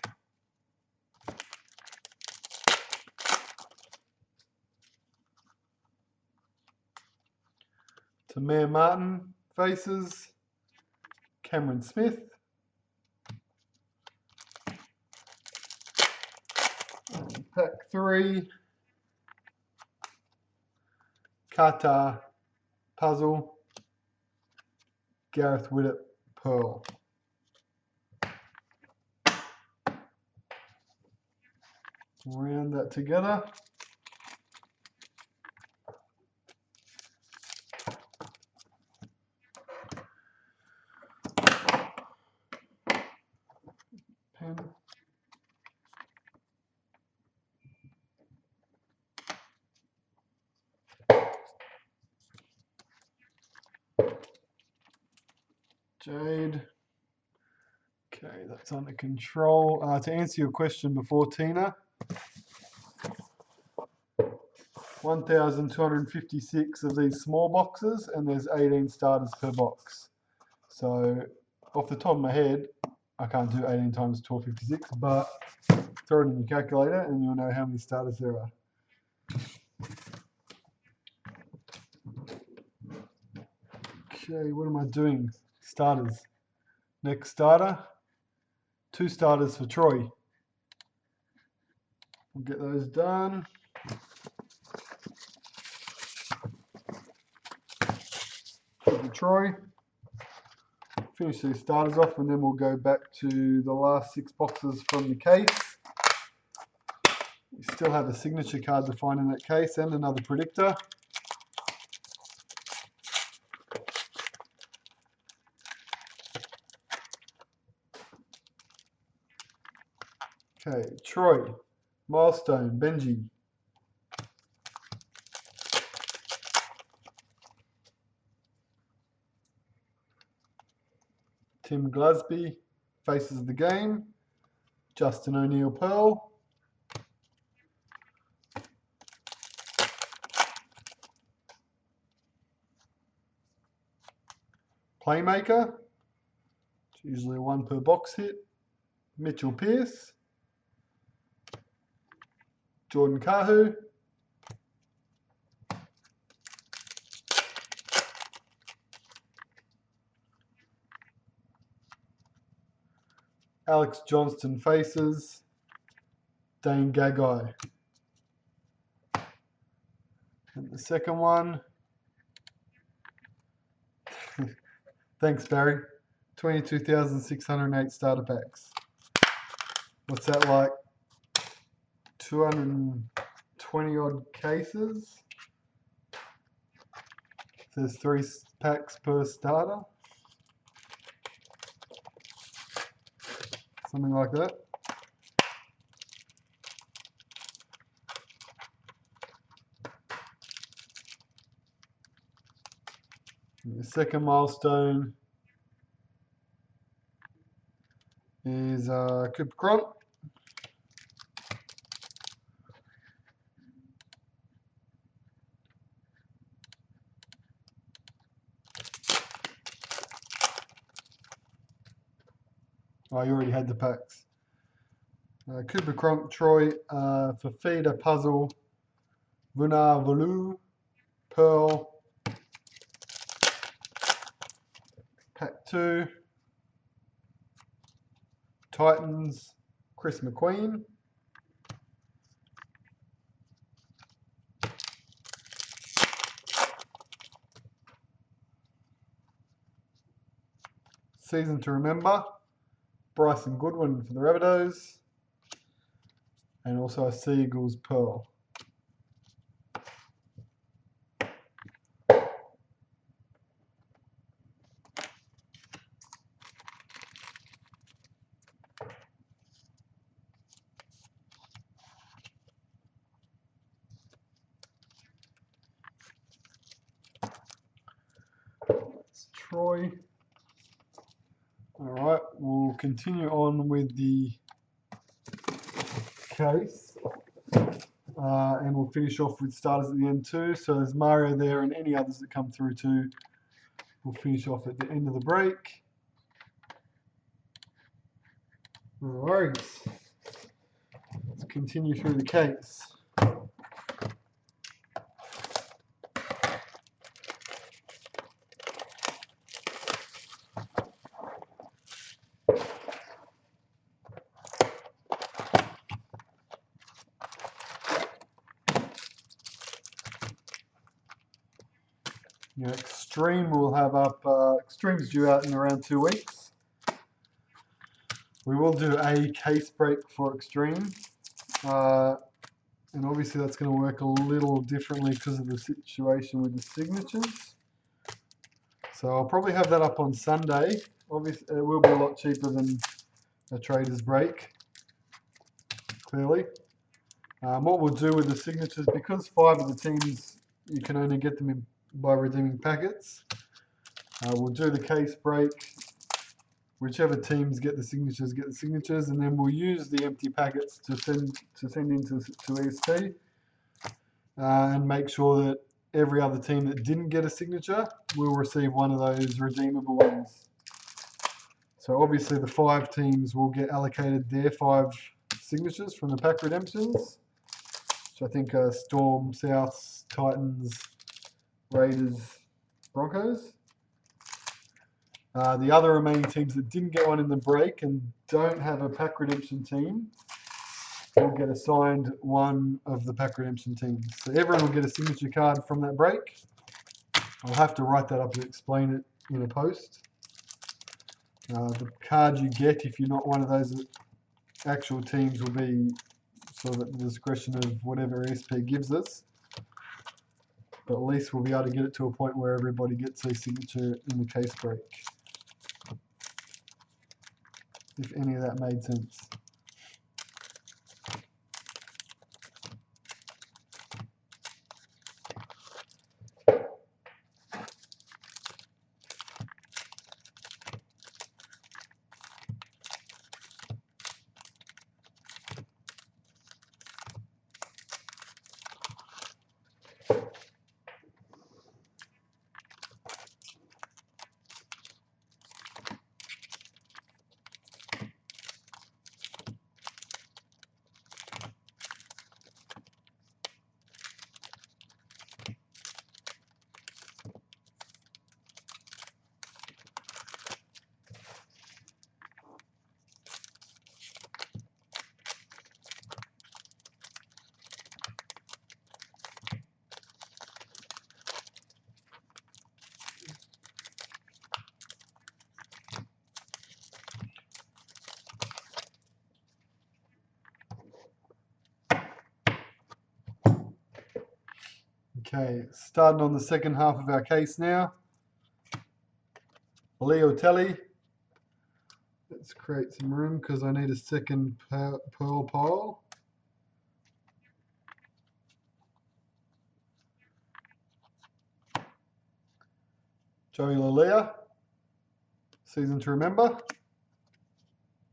Tamir Martin faces. Cameron Smith. Pack 3. Kata puzzle. Gareth Widdop Pearl. Round that together. Pen. Jade. Okay, that's under control. To answer your question before, Tina, 1,256 of these small boxes, and there's 18 starters per box. So, off the top of my head, I can't do 18 times 1256, but throw it in your calculator and you'll know how many starters there are. Okay, what am I doing? Starters. Next starter. 2 starters for Troy. We'll get those done. For Troy. Finish these starters off and then we'll go back to the last 6 boxes from the case. We still have a signature card to find in that case and another predictor. Okay, Troy, Milestone, Benji. Tim Glasby, Faces of the Game. Justin O'Neill Pearl. Playmaker. It's usually 1 per box hit. Mitchell Pearce. Jordan Kahu. Alex Johnston Faces. Dane Gagai. And the second one. Thanks, Barry. 22,608 starter packs. What's that like? 220 odd cases. There's 3 packs per starter. Something like that. And the second milestone is Cooper Cronk. Oh, you already had the packs. Cooper Cronk, Troy, for feeder puzzle, Vuna Valu, Pearl, pack 2, Titans, Chris McQueen, Season to Remember, Bryson Goodwin for the Rabbitohs, and also a Seagulls Pearl. It's Troy. All right. continue on with the case. And we'll finish off with starters at the end too. So there's Mario there and any others that come through too. We'll finish off at the end of the break. No worries. Let's continue through the case. Yeah, Extreme will have up, Extreme's due out in around 2 weeks. We will do a case break for Extreme. And obviously that's going to work a little differently because of the situation with the signatures. So I'll probably have that up on Sunday. Obviously it will be a lot cheaper than a trader's break, clearly. What we'll do with the signatures, because 5 of the teams, you can only get them in by redeeming packets. We'll do the case break. Whichever teams get the signatures, and then we'll use the empty packets to send into to ESP, and make sure that every other team that didn't get a signature will receive one of those redeemable ones. So obviously the 5 teams will get allocated their 5 signatures from the pack redemptions, which I think are Storm, Souths, Titans, Raiders, Broncos. The other remaining teams that didn't get one in the break and don't have a pack redemption team will get assigned one of the pack redemption teams. So everyone will get a signature card from that break. I'll have to write that up and explain it in a post. The card you get if you're not one of those actual teams will be sort of at the discretion of whatever ESP gives us. But at least we'll be able to get it to a point where everybody gets a signature in the case break. If any of that made sense. Okay, starting on the second half of our case now. Leo Telly. Let's create some room because I need a second pearl pile. Joey Lalea. Season to remember.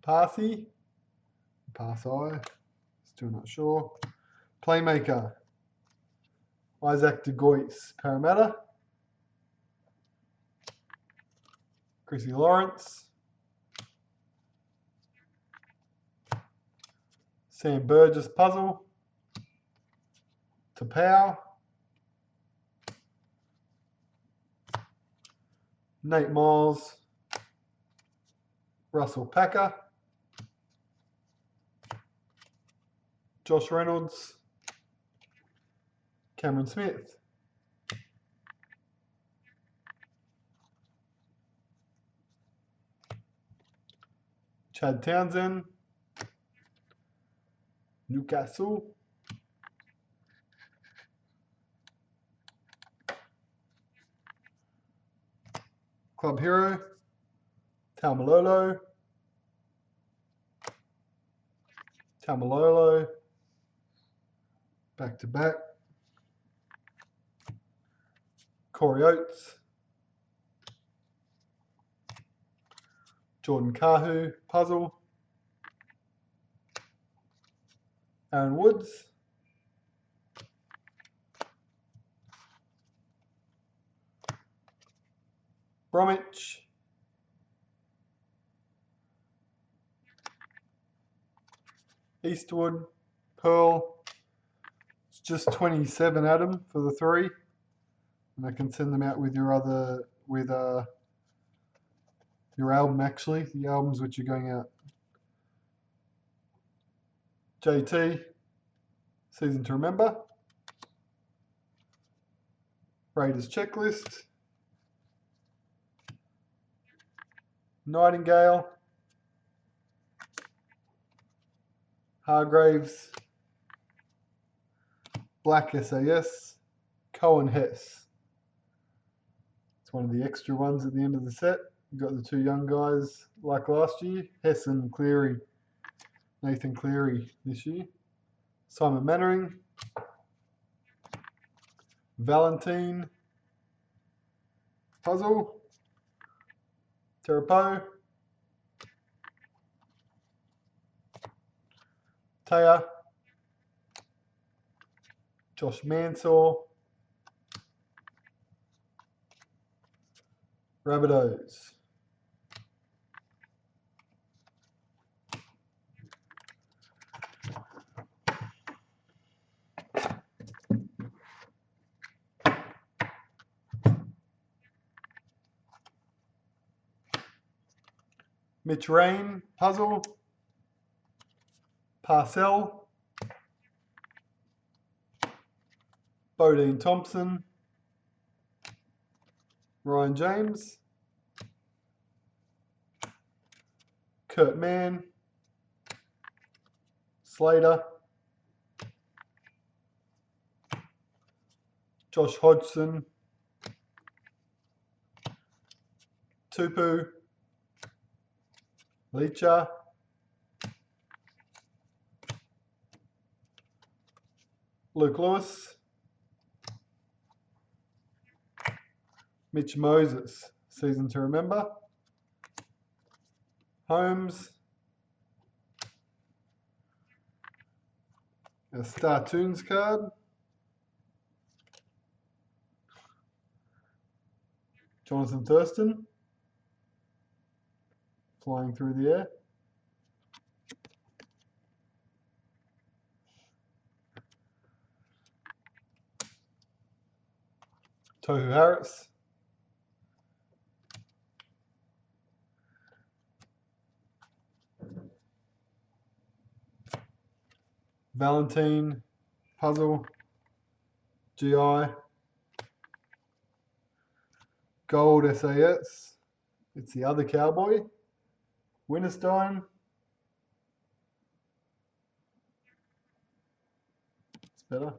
Parsi. Parsi. Still not sure. Playmaker. Isaac de Gois, Parramatta. Chrissy Lawrence. Sam Burgess, Puzzle. Tapau. Nate Miles. Russell Packer. Josh Reynolds. Cameron Smith. Chad Townsend. Newcastle. Club Hero. Taumalolo. Taumalolo. Back to back. Corey Oates. Jordan Kahu puzzle. Aaron Woods. Bromwich. Eastwood. Pearl. It's just 27, Adam, for the 3. And I can send them out with your other, with your album actually, the albums which are going out. JT, Season to Remember. Raiders Checklist. Nightingale. Hargraves. Black SAS. Cohen Hess. It's one of the extra ones at the end of the set. You've got the 2 young guys like last year. Hess and Cleary. Nathan Cleary this year. Simon Mannering. Valentine. Puzzle. Terapo. Taya. Josh Mansour. Rabbitohs. Mitch Rain, puzzle. Parcell. Bodine Thompson. Ryan James. Kurt Mann. Slater. Josh Hodgson. Tupu. Leacher. Luke Lewis. Mitch Moses, Season to Remember. Holmes. A Star Tunes card. Jonathan Thurston. Flying through the air. Tohu Harris. Valentine. Puzzle. GI. Gold SAS. It's the other cowboy. Winterstein. It's better.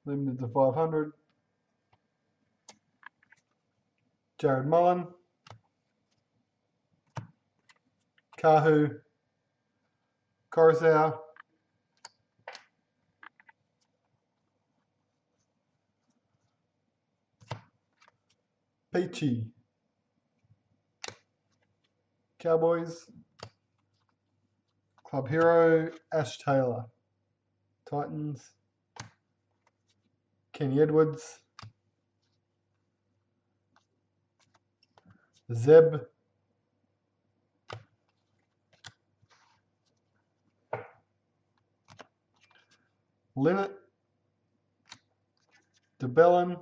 Limited to 500. Jared Mullen. Kahu. Coruscant. Peachy. Cowboys. Club Hero. Ash Taylor. Titans. Kenny Edwards. Zeb. Linnet. DeBellin.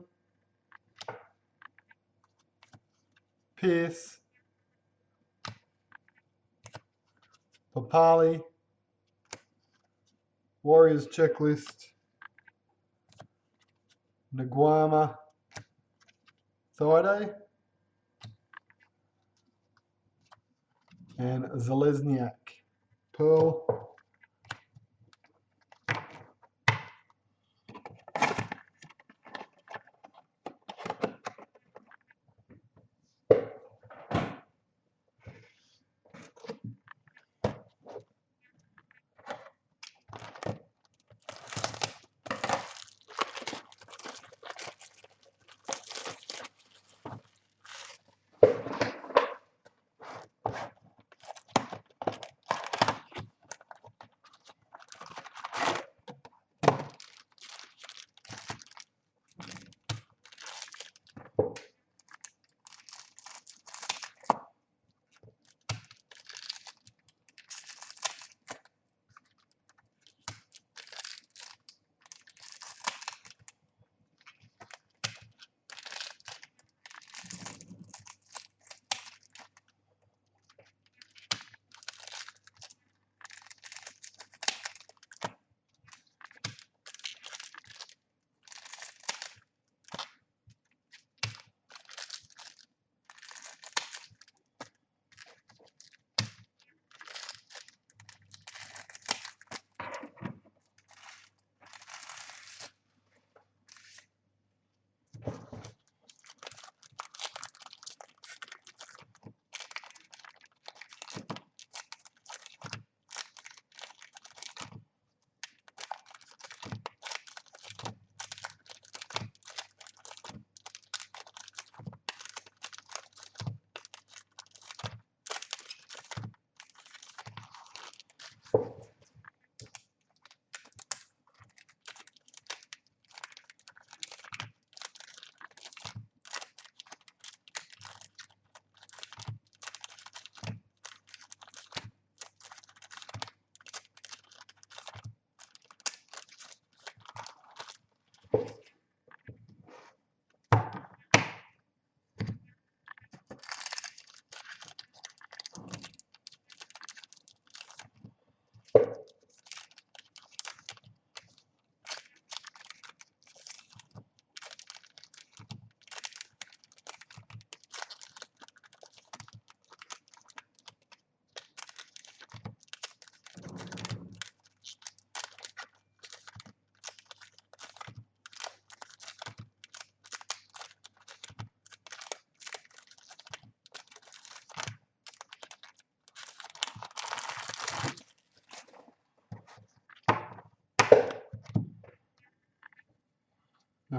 Pierce. Papali. Warriors Checklist. Nguama. Thaiday. And Zalesniak. Pearl.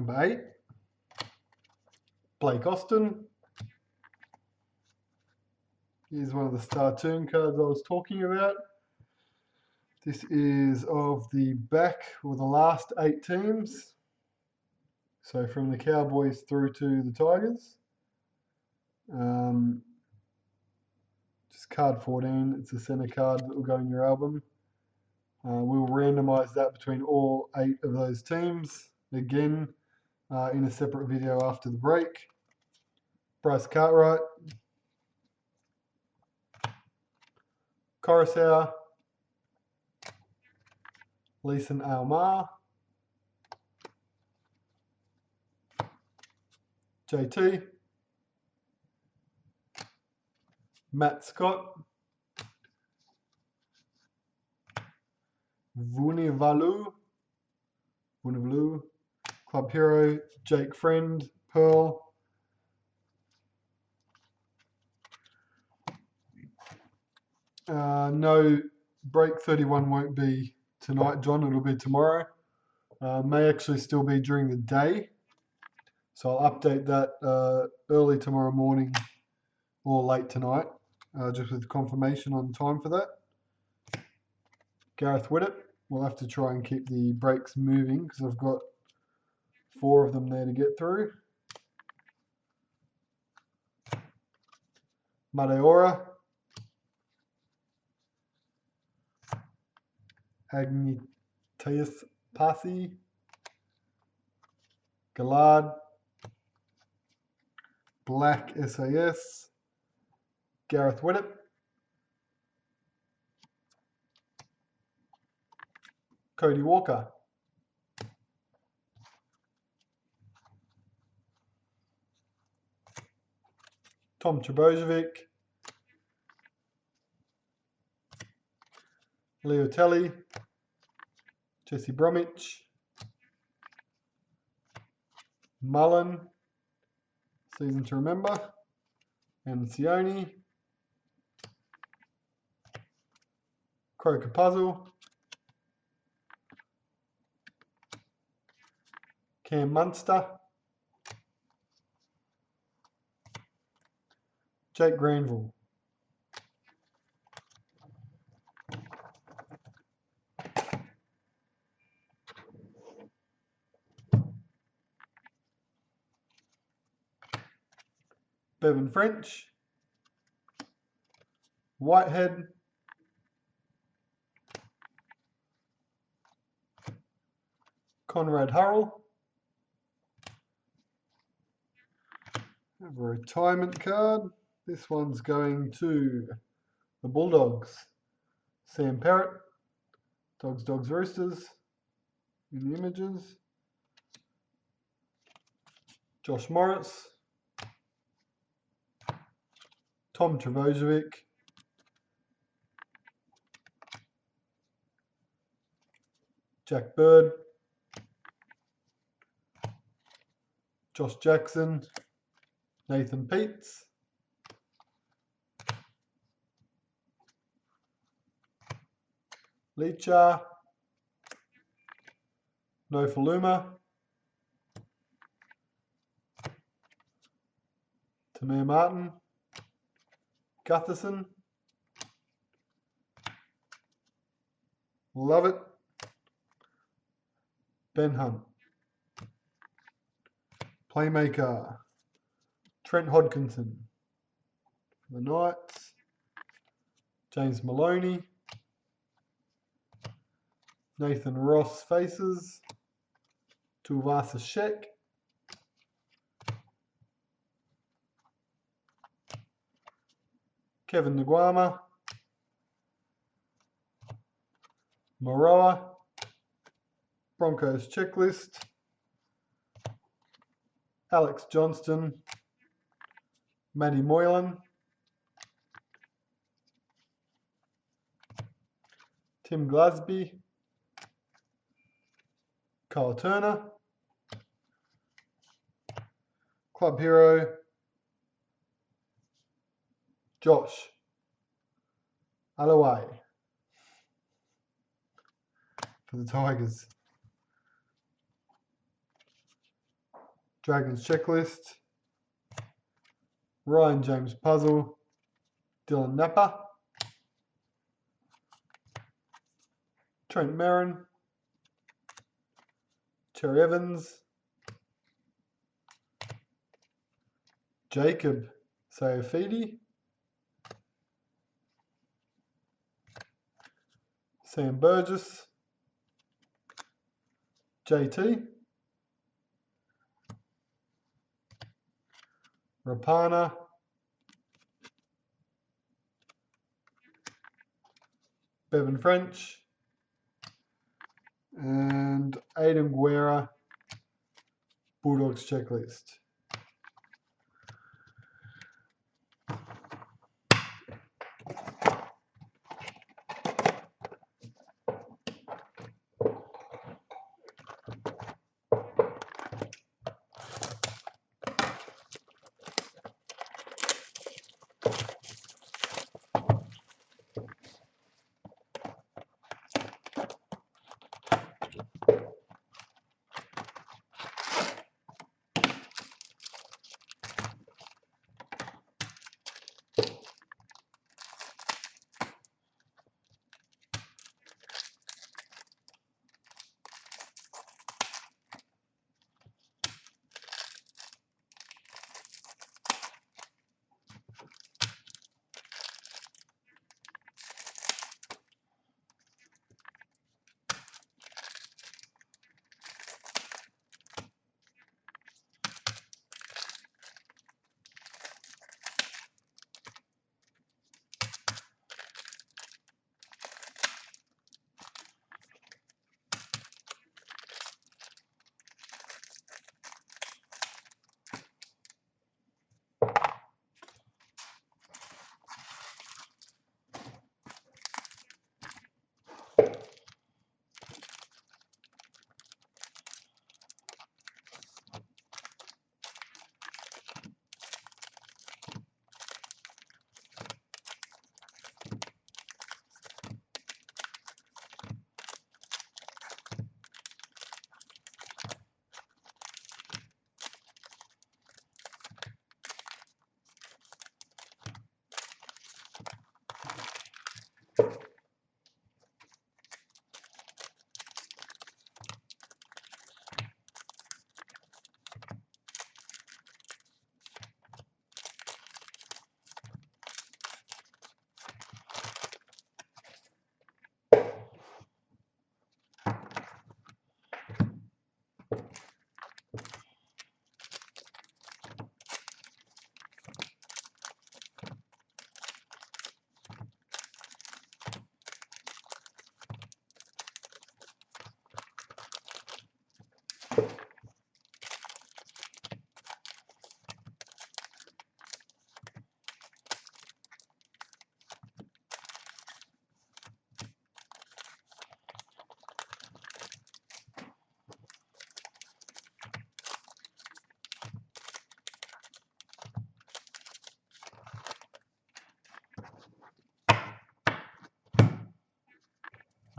Number 8, Blake Austin. Here's one of the Startoon cards I was talking about. This is of the back or the last 8 teams. So from the Cowboys through to the Tigers. Just card 14. It's a center card that will go in your album. We'll randomize that between all 8 of those teams. Again, in a separate video after the break. Bryce Cartwright. Coruscant. Leeson Almar. JT. Matt Scott. Vunivalu. Club Hero. Jake Friend. Pearl. No, break 31 won't be tonight, John. It'll be tomorrow. May actually still be during the day. So I'll update that early tomorrow morning or late tonight, just with confirmation on time for that. Gareth Widdop. We'll have to try and keep the breaks moving because I've got 4 of them there to get through. Madeora. Agnitas Pasi. Gallard. Black SAS. Gareth Widdop. Cody Walker. Tom Trbojevic. Leo Telly. Jesse Bromwich. Mullen. Season to remember. And Sione. Croker Puzzle. Cam Munster. Jake Granville. Bevan French. Whitehead. Conrad Hurrell. Have a retirement card. This one's going to the Bulldogs. Sam Parrott. Dogs, Roosters. In the images. Josh Morris. Tom Trbojevic. Jack Bird. Josh Jackson. Nathan Peets. Leachar. Nofaluma. Tamir Martin. Gutherson. Love it. Ben Hunt. Playmaker. Trent Hodkinson. The Knights. James Maloney. Nathan Ross Faces. Tuivasa Sheck. Kevin Nguama. Moroa. Broncos Checklist. Alex Johnston. Matty Moylan. Tim Glasby. Kyle Turner. Club Hero. Josh Alloway for the Tigers. Dragons checklist. Ryan James puzzle. Dylan Napa. Trent Merrin. Cherry Evans. Jacob Sayafidi. Sam Burgess. JT. Rapana. Bevan French. And Aidan Guerra. Bulldogs checklist.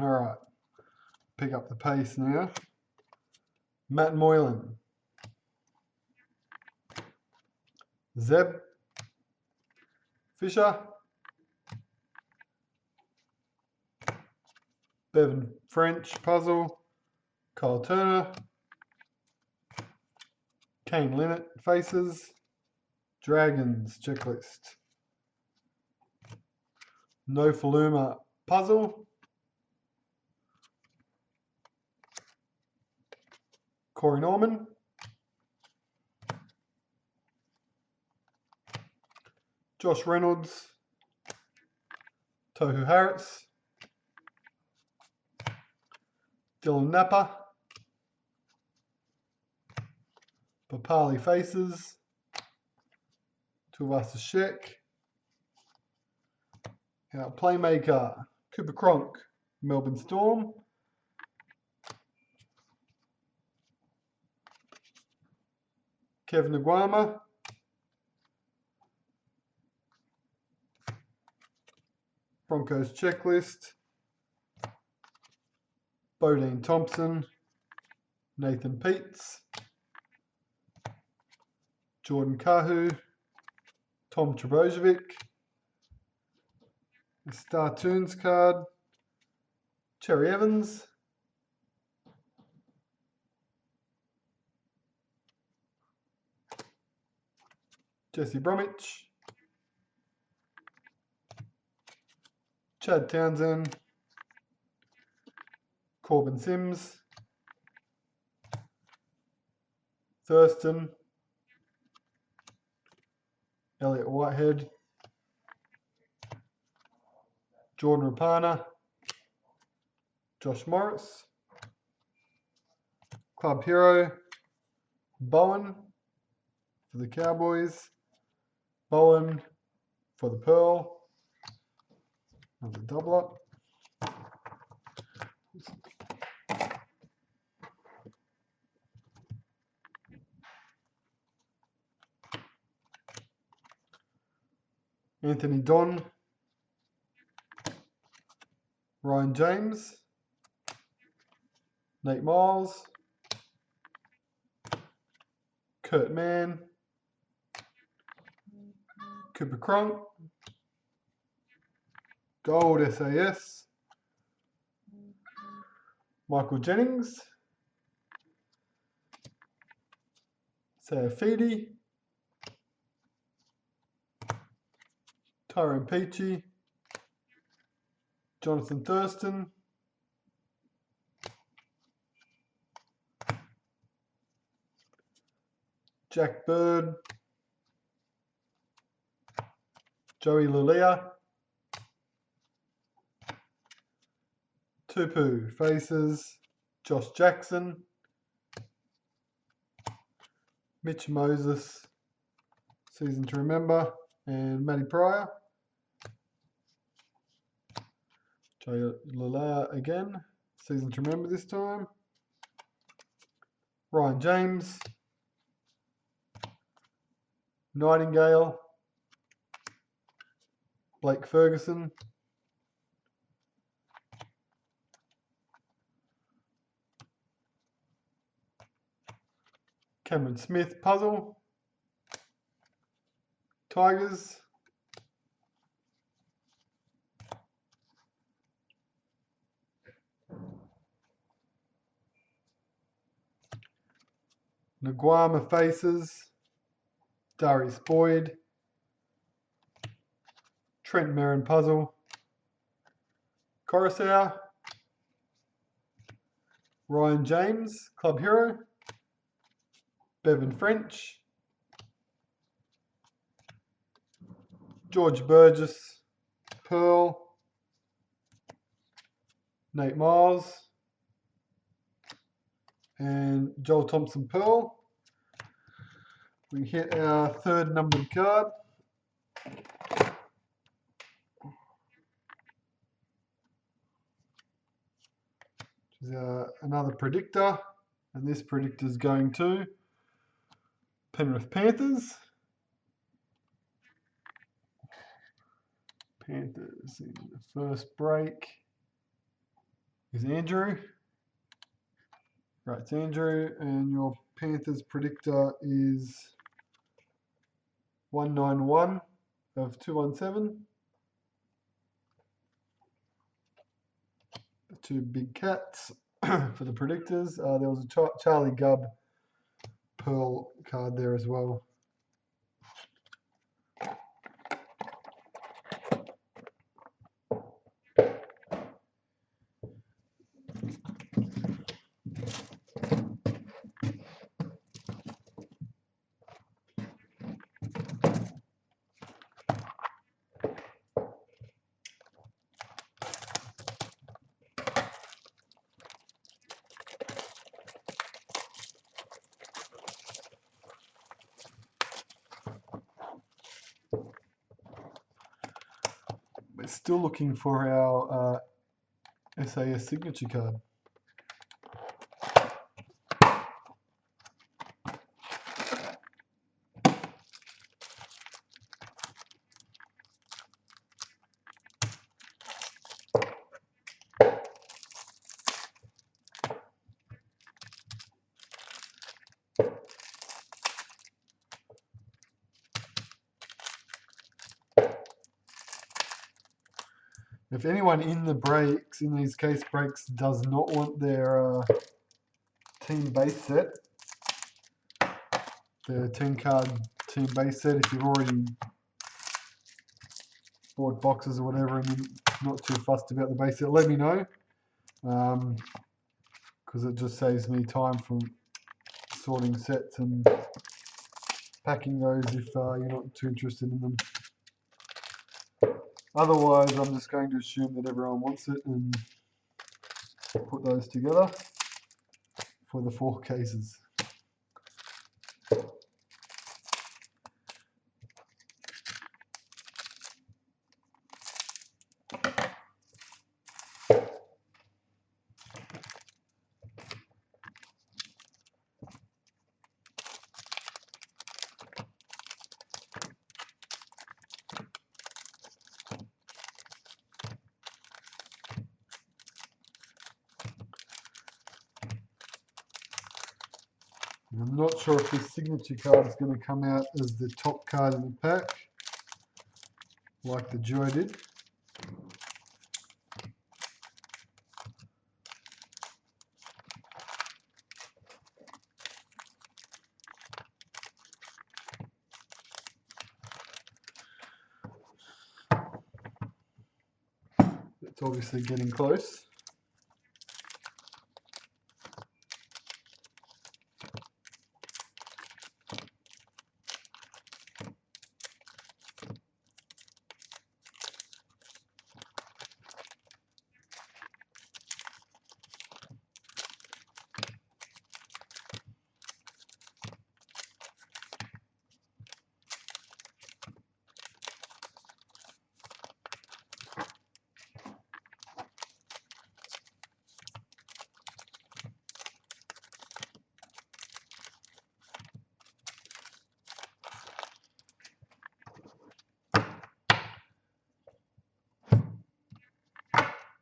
All right, pick up the pace now. Matt Moylan. Zeb. Fisher. Bevan French puzzle. Kyle Turner. Kane Linnett faces. Dragons checklist. No Faluma puzzle. Corey Norman. Josh Reynolds. Tohu Harris. Dylan Napa. Papali faces. Tuvasa Shek. Our playmaker, Cooper Cronk, Melbourne Storm. Kevin Aguama. Broncos checklist. Bodine Thompson. Nathan Peets. Jordan Kahu, Tom Trebojevic, a Star Tunes card, Cherry Evans, Jesse Bromwich, Chad Townsend, Corbin Sims, Thurston, Elliot Whitehead, Jordan Rapana, Josh Morris, Club Hero, Bowen for the Cowboys, Bowen for the Pearl, another doubler. Anthony Don, Ryan James, Nate Miles, Kurt Mann, Cooper Cronk, Gold SAS, Michael Jennings, Saifidi, Tyrone Peachy, Jonathan Thurston, Jack Bird, Joey Lulia, Tupu Faces, Josh Jackson, Mitch Moses, Season to Remember, and Matty Pryor. Joey Lulia again, Season to Remember this time. Ryan James, Nightingale, Blake Ferguson, Cameron Smith Puzzle, Tigers, Naguama Faces, Darius Boyd, Trent Merrin Puzzle, Coruscant, Ryan James, Club Hero, Bevan French, George Burgess, Pearl, Nate Miles, and Joel Thompson Pearl. We hit our third numbered card. Which is another predictor, and this predictor is going to Penrith Panthers. Panthers in the first break is Andrew. Right, it's Andrew, and your Panthers predictor is 191 of 217. The two big cats for the predictors. There was a Charlie Gubb Pearl card there as well. We're still looking for our SAS signature card. If anyone in the breaks, in these case breaks, does not want their team base set, the 10 card team base set, if you've already bought boxes or whatever and you're not too fussed about the base set, let me know, because it just saves me time from sorting sets and packing those if you're not too interested in them. Otherwise, I'm just going to assume that everyone wants it and put those together for the 4 cases. I'm not sure if this signature card is going to come out as the top card in the pack, like the duo did. It's obviously getting close.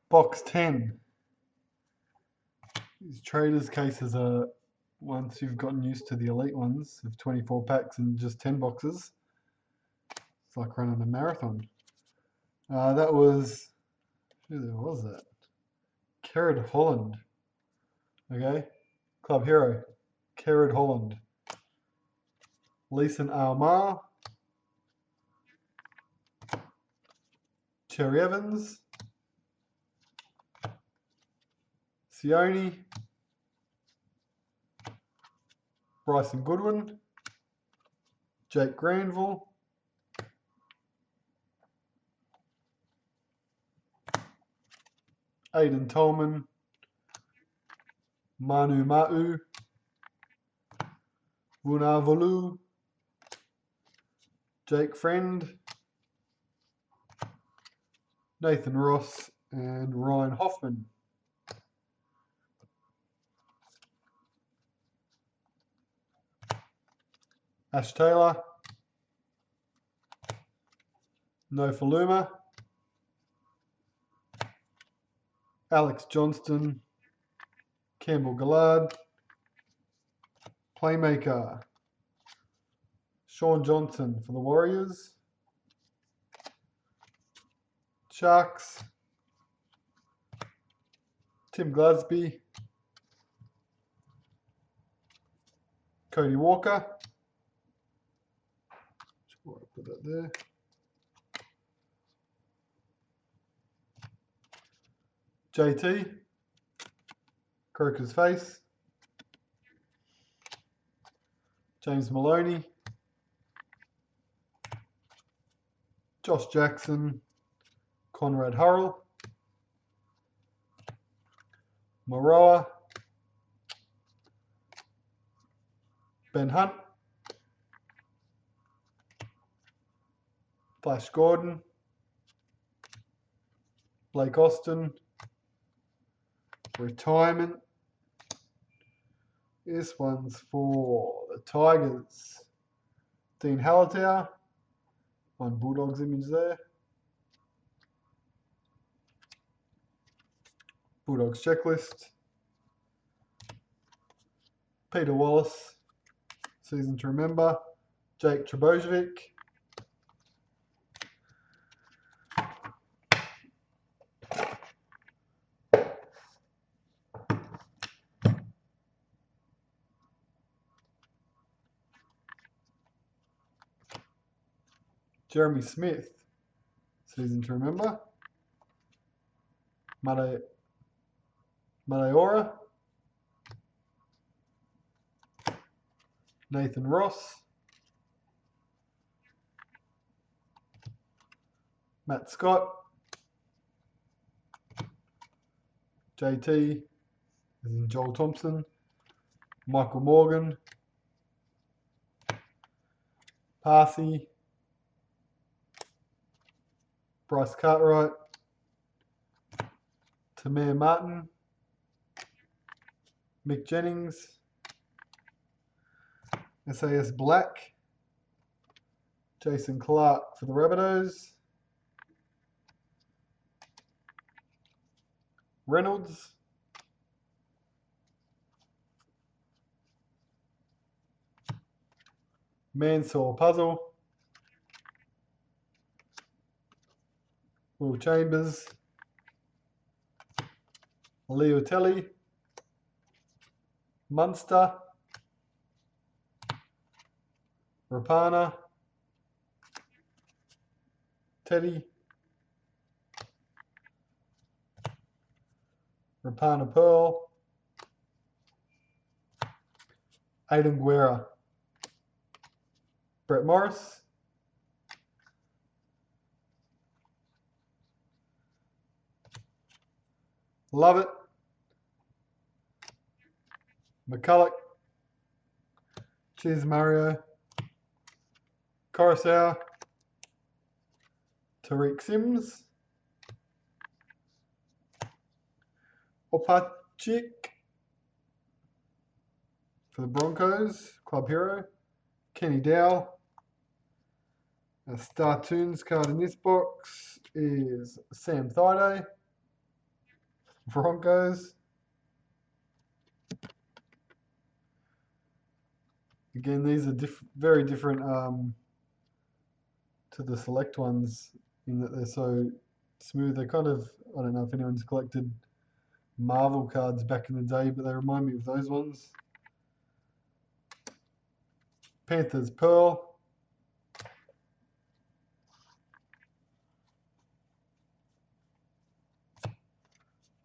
Box 10. These traders cases are, once you've gotten used to the elite ones of 24 packs and just 10 boxes, it's like running a marathon. That was, who was that? Kerrod Holland. Okay, Club Hero, Kerrod Holland. Leeson Almar. Cherry Evans. Sione. Bryson Goodwin. Jake Granville. Aidan Tolman. Manu Ma'u. Vunavolu. Jake Friend. Nathan Ross and Ryan Hoffman. Ash Taylor. Nofaluma. Alex Johnston. Campbell Gillard. Playmaker. Sean Johnson for the Warriors. Sharks. Tim Glasby. Cody Walker. Put that there. JT. Croker's Face. James Maloney. Josh Jackson. Conrad Hurrell. Moroa. Ben Hunt. Flash Gordon. Blake Austin. Retirement. This one's for the Tigers. Dean Hallertau. One Bulldogs image there. Bulldogs checklist. Peter Wallace. Season to remember. Jake Trebojevic. Jeremy Smith, season to remember. Mateora. Nathan Ross. Matt Scott. JT, as in Joel Thompson. Michael Morgan. Parsi. Bryce Cartwright. Tamir Martin. Mick Jennings. SAS Black. Jason Clark for the Rabbitohs. Reynolds. Mansour Puzzle. Will Chambers. Leo Telly. Munster. Rapana. Teddy. Rapana Pearl. Aidan Guerra. Brett Morris. Love it. McCulloch. Cheers Mario. Coruscant. Tariq Sims. Opachik for the Broncos, club hero. Kenny Dow. A Star Tunes card in this box is Sam Thaiday, Broncos. Again, these are very different to the select ones in that they're so smooth. They're kind of, I don't know if anyone's collected Marvel cards back in the day, but they remind me of those ones. Panthers Pearl.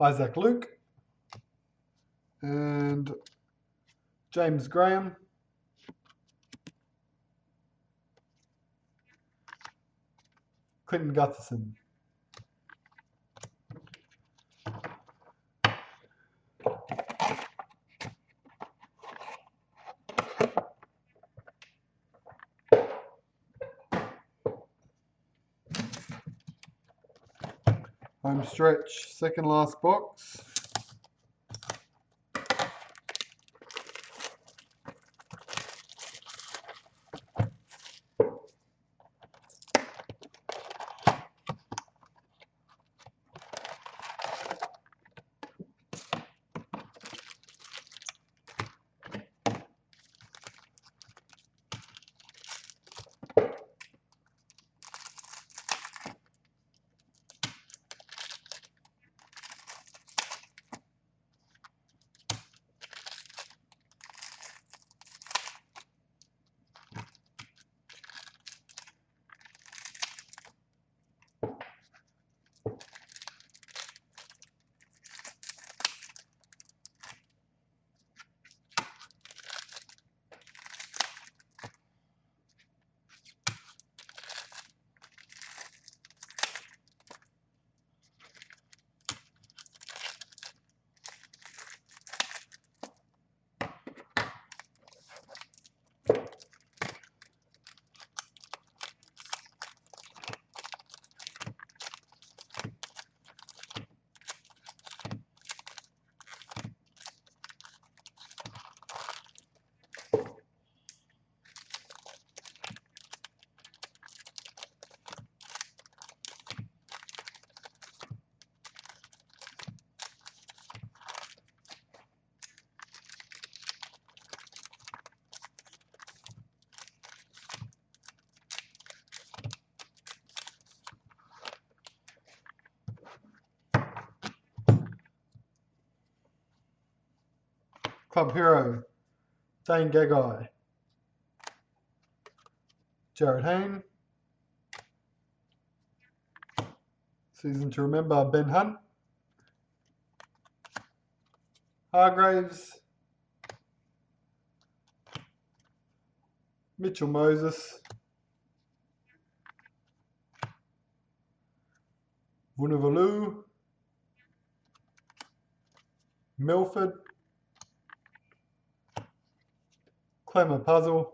Isaac Luke. And James Graham. Clinton Gutherson. Home stretch, second last box. Club hero, Dane Gagai. Jared Hayne. Season to remember, Ben Hunt. Hargraves. Mitchell Moses. Vunivalu. Milford. Clemmer Puzzle.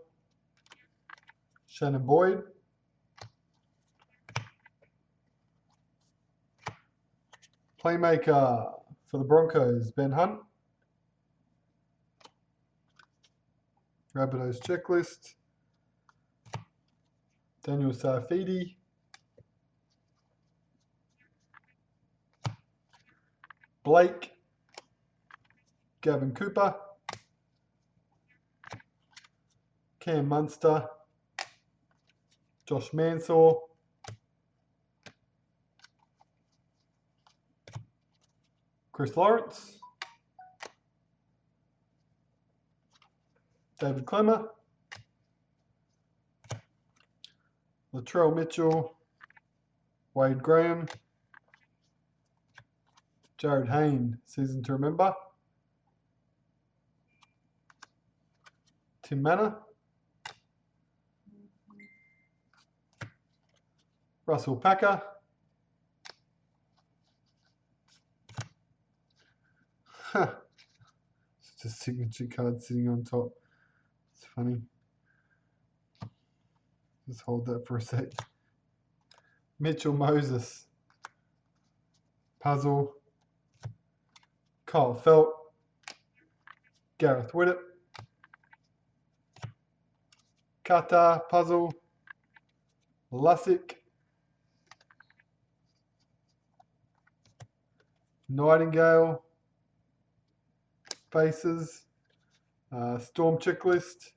Shannon Boyd. Playmaker for the Broncos, Ben Hunt. Rabbitohs checklist. Daniel Saifidi. Blake. Gavin Cooper. Cam Munster. Josh Mansour. Chris Lawrence. David Clemmer. Latrell Mitchell. Wade Graham. Jared Hayne, season to remember. Tim Manor. Russell Packer. It's just a signature card sitting on top. It's funny. Just hold that for a sec. Mitchell Moses. Puzzle. Kyle Felt. Gareth Widdop. Kata Puzzle. Lussick. Nightingale. Faces. Storm checklist.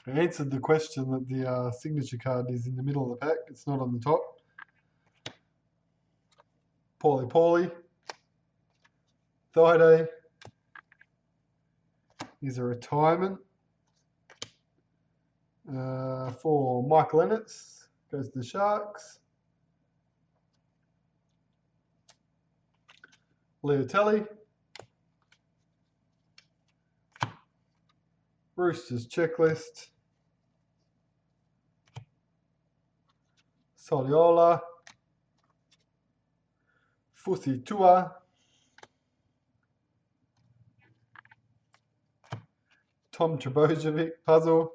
I answered the question that the signature card is in the middle of the pack. It's not on the top. Paulie. Thaiday is a retirement. For Michael Ennis, goes to the Sharks. Leotelli. Roosters checklist. Soliola. Fusi Tua. Tom Trbojevic puzzle.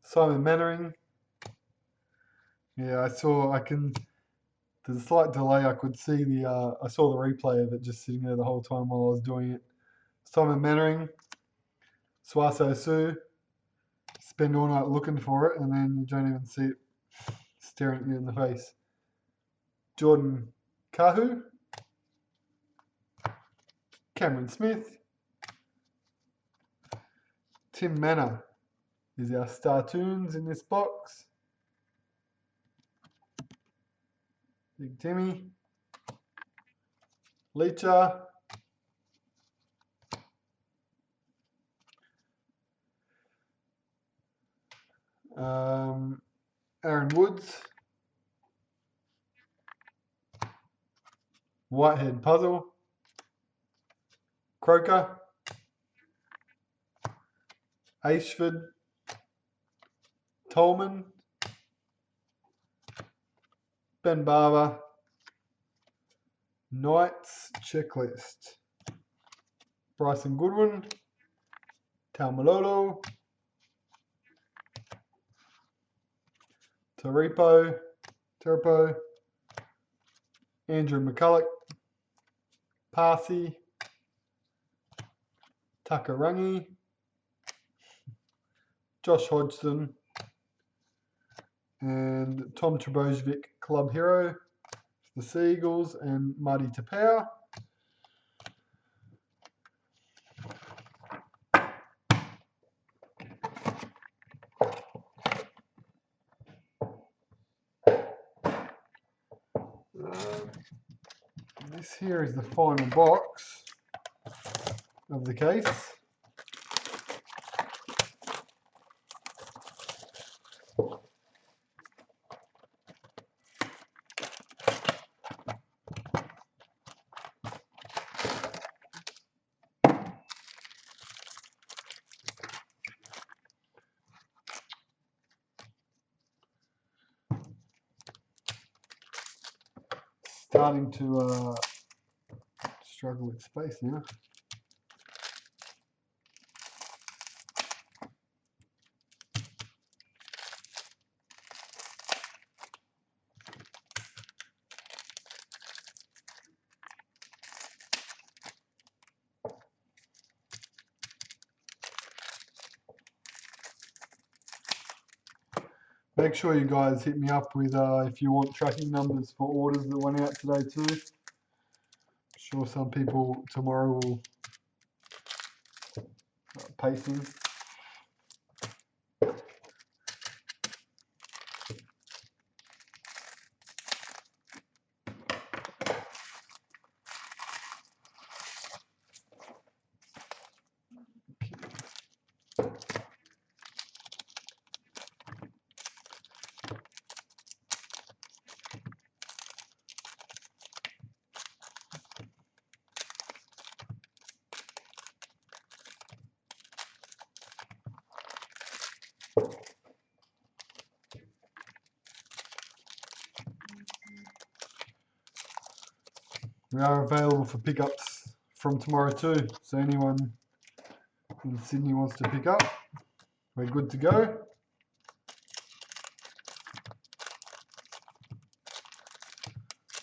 Simon Mannering. Yeah, there's a slight delay. I could see I saw the replay of it just sitting there the whole time while I was doing it. Simon Mannering. Swaso Su. Spend all night looking for it and then you don't even see it staring at you in the face. Jordan Kahu. Cameron Smith. Tim Manor is our Star Tunes in this box. Big Timmy. Leacher. Aaron Woods. Whitehead puzzle. Croker. Ashford. Tolman. Ben Barber. Knights checklist. Bryson Goodwin, Taumalolo, Taripo, Andrew McCulloch, Parsi, Takarangi, Josh Hodgson, and Tom Trebojevic, club hero for the Seagulls, and Marty Tapau. This here is the final box of the case. Starting to struggle with space now. Make sure you guys hit me up with if you want tracking numbers for orders that went out today too. I'm sure some people tomorrow will pacing. We are available for pickups from tomorrow too, so anyone in Sydney wants to pick up, we're good to go.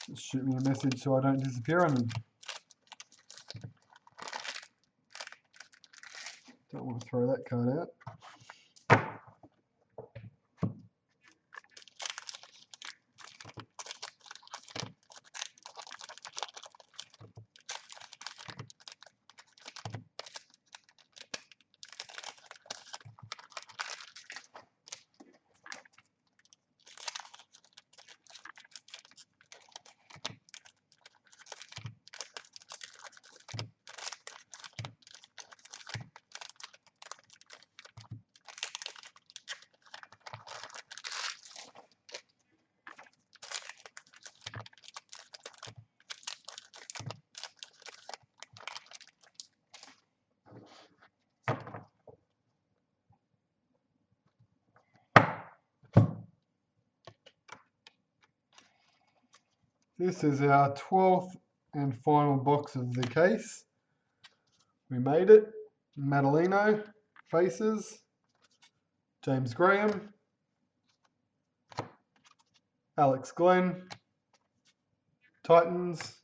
Just shoot me a message so I don't disappear on you. Don't want to throw that card out. This is our 12th and final box of the case. We made it. Madalino, Faces, James Graham, Alex Glenn, Titans,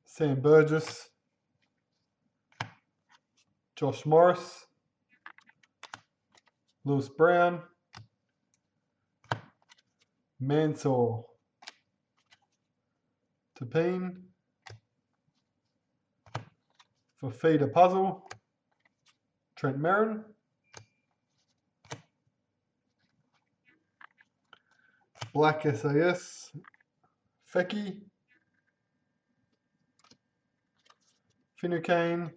Sam Burgess, Josh Morris, Lewis Brown, Mansour, Tapine, Fafita Puzzle, Trent Merrin, Black SAS, Fecky, Finucane,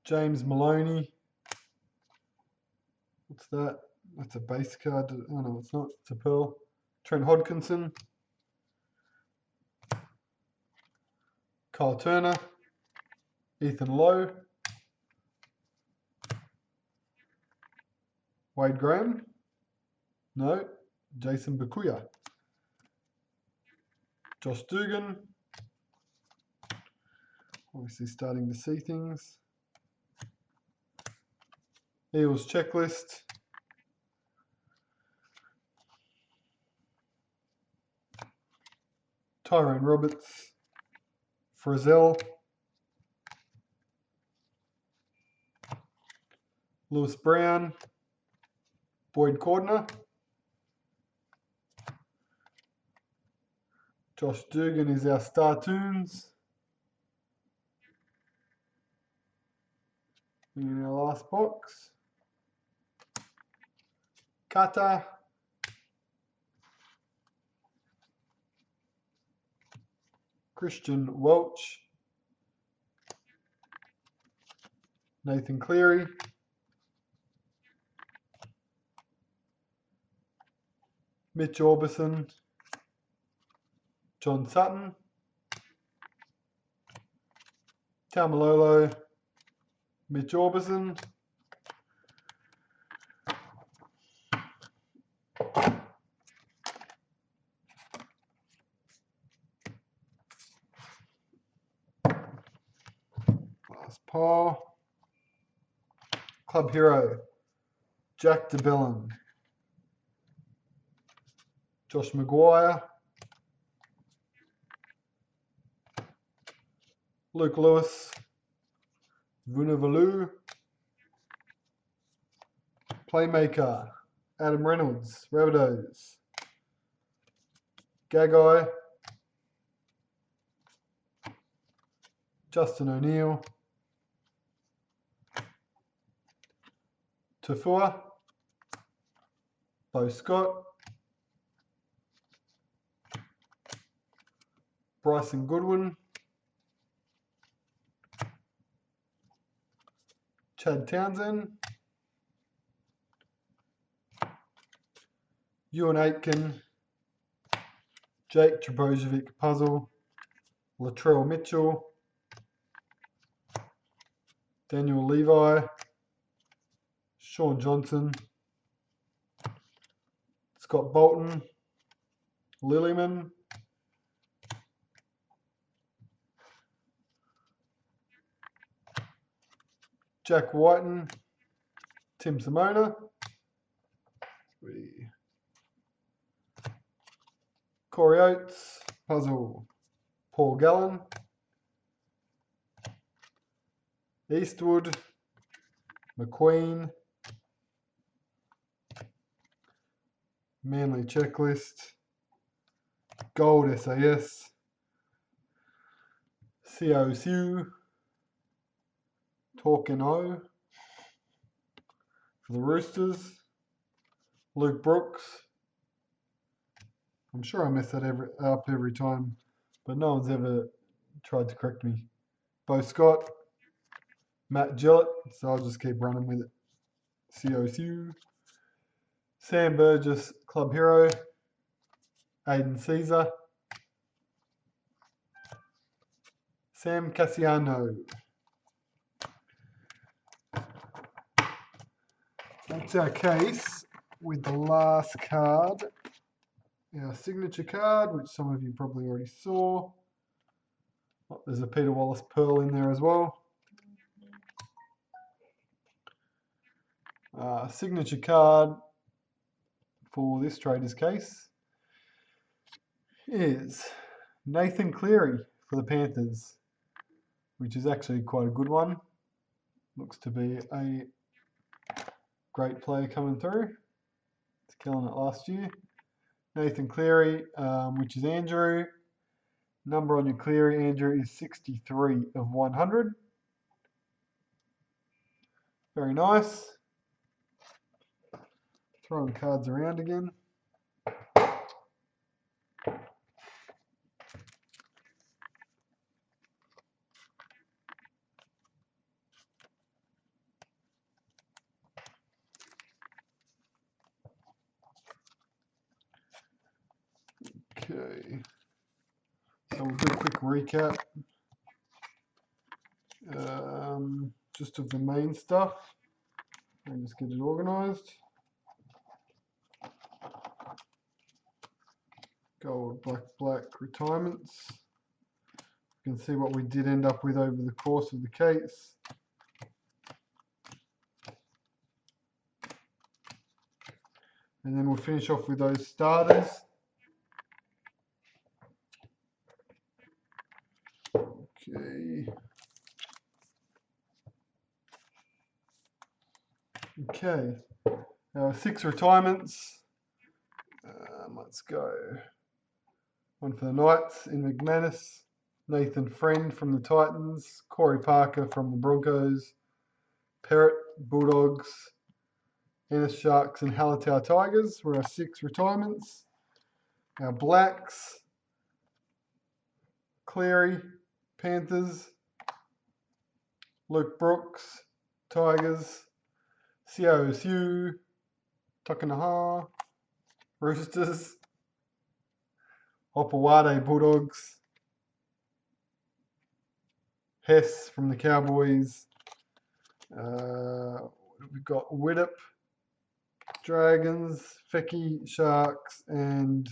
James Maloney. What's that? That's a base card. Oh no, it's not. It's a pearl. Trent Hodkinson, Kyle Turner, Ethan Lowe, Wade Graham. No, Jason Bakuya. Josh Dugan. Obviously starting to see things. Eels checklist. Tyrone Roberts. Frizzell. Lewis Brown. Boyd Cordner. Josh Dugan is our Star Tunes. In our last box. Kata. Christian Welch. Nathan Cleary. Mitch Orbison. John Sutton. Taumalolo. Mitch Orbison. Last pile. Club hero. Jack DeBellin. Josh Maguire. Luke Lewis. Vunivalu. Playmaker. Adam Reynolds. Rabbitohs. Gagai. Justin O'Neill. Tafua. Bo Scott. Bryson Goodwin. Chad Townsend. Ewan Aitken. Jake Trebojevic puzzle. Latrell Mitchell. Daniel Levi. Sean Johnson. Scott Bolton. Lillyman. Jack Whiten. Tim Simona. Corey Oates. Puzzle. Paul Gallen. Eastwood. McQueen. Manly checklist. Gold SAS. CO Siu. Talkin' O. For the Roosters. Luke Brooks. I'm sure I mess that up every time, but no one's ever tried to correct me. Bo Scott. Matt Gillett, so I'll just keep running with it. COSU. Sam Burgess, Club Hero. Aiden Caesar. Sam Cassiano. That's our case with the last card. Our signature card, which some of you probably already saw. Oh, there's a Peter Wallace Pearl in there as well. Signature card for this trader's case is Nathan Cleary for the Panthers, which is actually quite a good one. Looks to be a great player coming through. It's killing it last year. Nathan Cleary, which is Andrew. Number on your Cleary, Andrew, is 63 of 100. Very nice. Throwing cards around again. Okay. So we'll do a quick recap. Just of the main stuff. And just get it organized. gold, black, black retirements. You can see what we did end up with over the course of the case. And then we'll finish off with those starters. Okay. Okay. 6 retirements. Let's go. One for the Knights in McManus. Nathan Friend from the Titans. Corey Parker from the Broncos. Parrott, Bulldogs. Ennis Sharks and Hallertau Tigers were our 6 retirements. Our blacks. Cleary, Panthers. Luke Brooks, Tigers. COSU, Takanaha, Roosters. Opawade, Bulldogs. Hess from the Cowboys. We've got Widdop, Dragons, Fecky, Sharks, and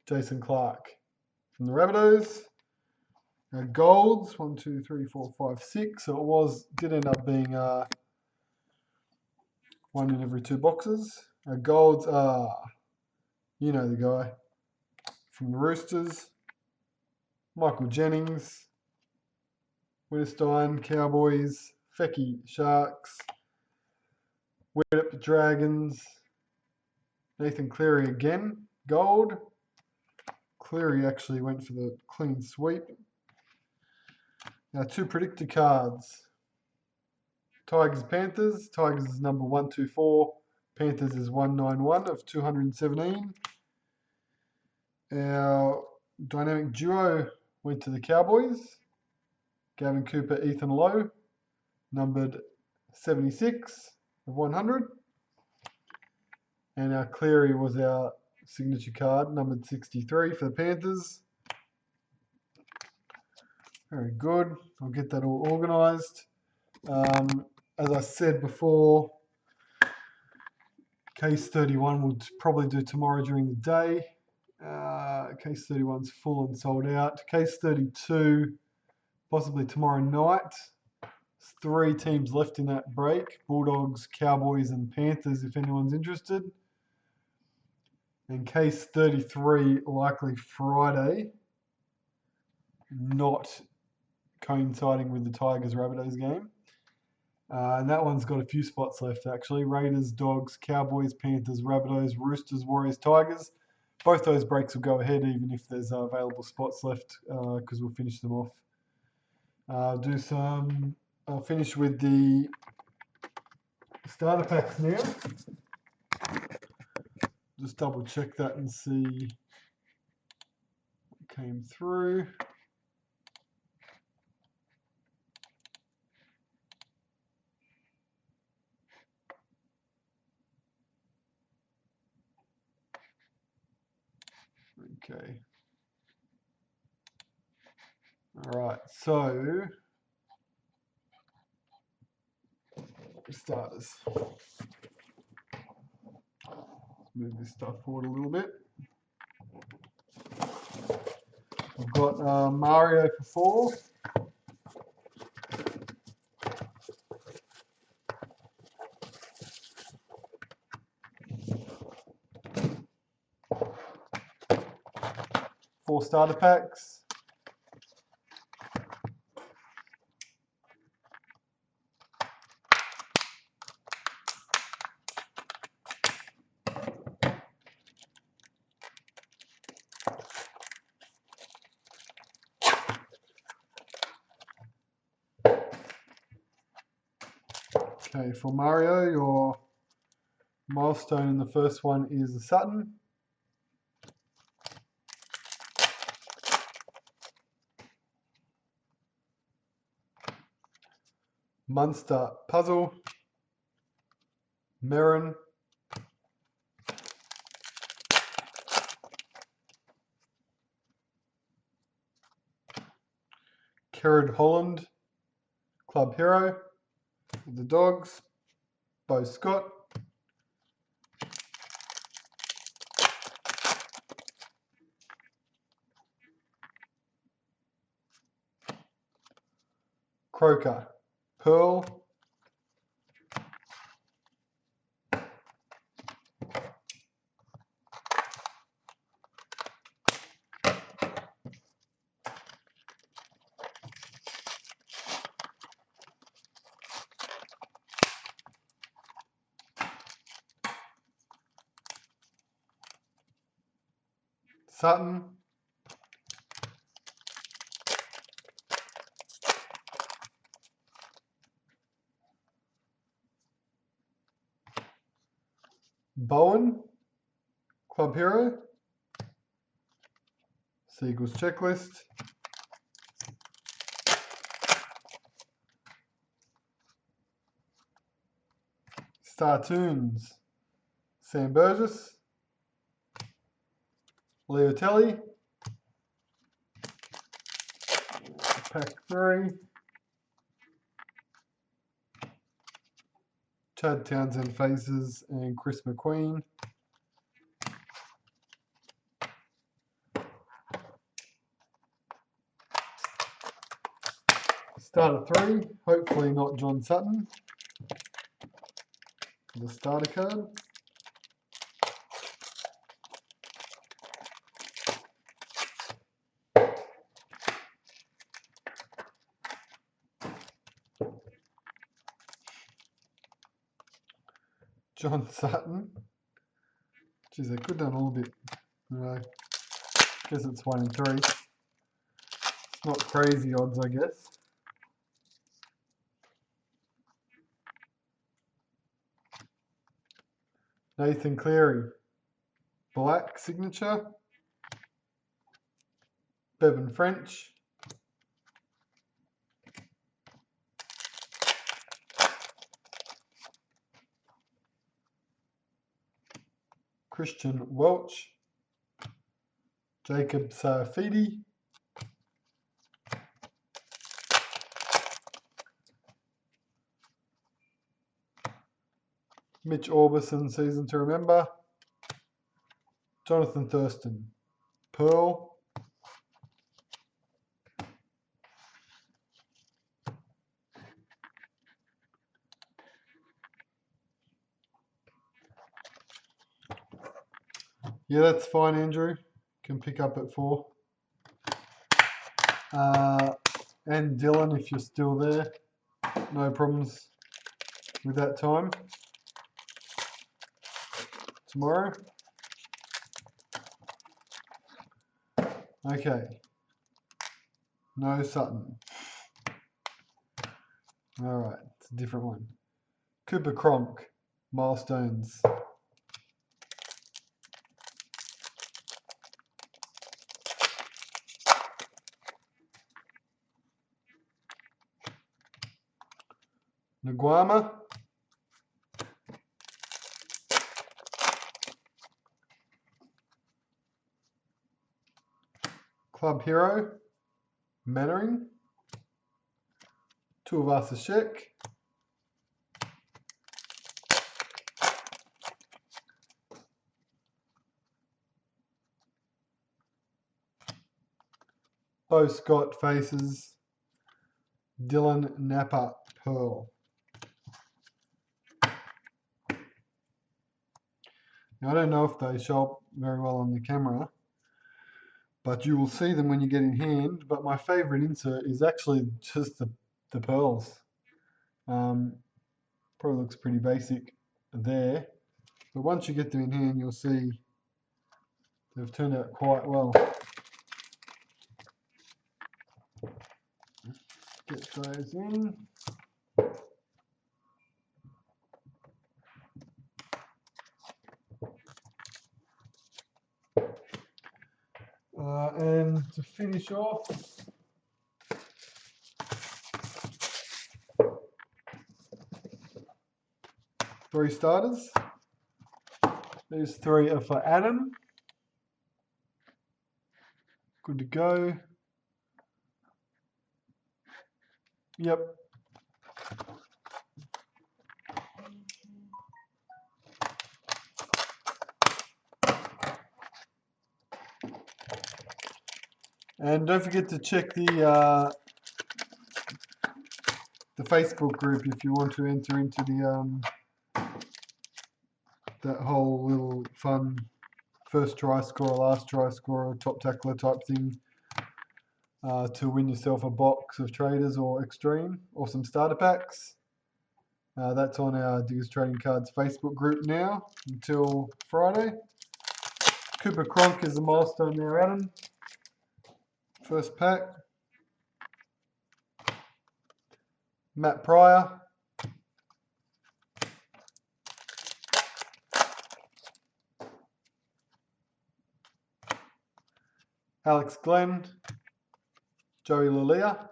Jason Clark from the Rabbitohs. Golds, 1, 2, 3, 4, 5, 6. So did end up being 1 in every 2 boxes. Golds are, you know the guy, from the Roosters. Michael Jennings, Winterstein, Cowboys. Fecky, Sharks. Widdop, Dragons. Nathan Cleary again, gold. Cleary actually went for the clean sweep. Now 2 predictor cards. Tigers, Panthers. Tigers is number 124. Panthers is 191 of 217. Our dynamic duo went to the Cowboys. Gavin Cooper, Ethan Lowe, numbered 76 of 100. And our Cleary was our signature card, numbered 63 for the Panthers. Very good. I'll get that all organised. As I said before, case 31 we'll probably do tomorrow during the day. Case 31's full and sold out. Case 32 possibly tomorrow night. There's 3 teams left in that break: Bulldogs, Cowboys, and Panthers. If anyone's interested. And case 33 likely Friday, not coinciding with the Tigers Rabbitohs game. And that one's got a few spots left actually. Raiders, Dogs, Cowboys, Panthers, Rabbitohs, Roosters, Warriors, Tigers. Both those breaks will go ahead even if there's available spots left because we'll finish them off. I'll finish with the starter packs now. Just double check that and see what came through. Okay. All right, so starters. Let's move this stuff forward a little bit. I've got Mario for 4. Four starter packs. Okay, for Mario, your milestone in the first one is the Sutton. Munster Puzzle. Merrin. Kerrod Holland. Club Hero. The Dogs. Bo Scott. Croker, Pearl, Sutton, Bowen, Club Hero, Seagulls Checklist, Startoons, Sam Burgess, Leo Telly, Pack 3, Chad Townsend Faces and Chris McQueen, Starter 3, hopefully not John Sutton, the starter card. John Sutton. Geez, they could have done a little bit. Guess it's 1 in 3. It's not crazy odds, I guess. Nathan Cleary, black signature. Bevan French. Christian Welch. Jacob Saifidi. Mitch Orbison, season to remember. Jonathan Thurston, Pearl. Yeah, that's fine, Andrew. Can pick up at 4. And Dylan, if you're still there, no problems with that time. Tomorrow. Okay. No Sutton. Alright, it's a different one. Cooper Cronk, Milestones. Nguama. Club Hero, Mannering. Tuivasa-Sheck. Bo Scott Faces. Dylan Napa, Pearl. Now, I don't know if they show up very well on the camera, but you will see them when you get in hand. But my favourite insert is actually just the pearls. Probably looks pretty basic there, but once you get them in hand, you'll see they've turned out quite well. Get those in. And to finish off, three starters. These 3 are for Adam. Good to go. Yep. And don't forget to check the the Facebook group if you want to enter into the that whole little fun first try scorer, last try scorer, top tackler type thing to win yourself a box of traders or extreme or some starter packs. That's on our Diggaz Trading Cards Facebook group now until Friday. Cooper Cronk is a milestone there, Adam. First pack. Matt Pryor. Alex Glenn. Joey Lalia.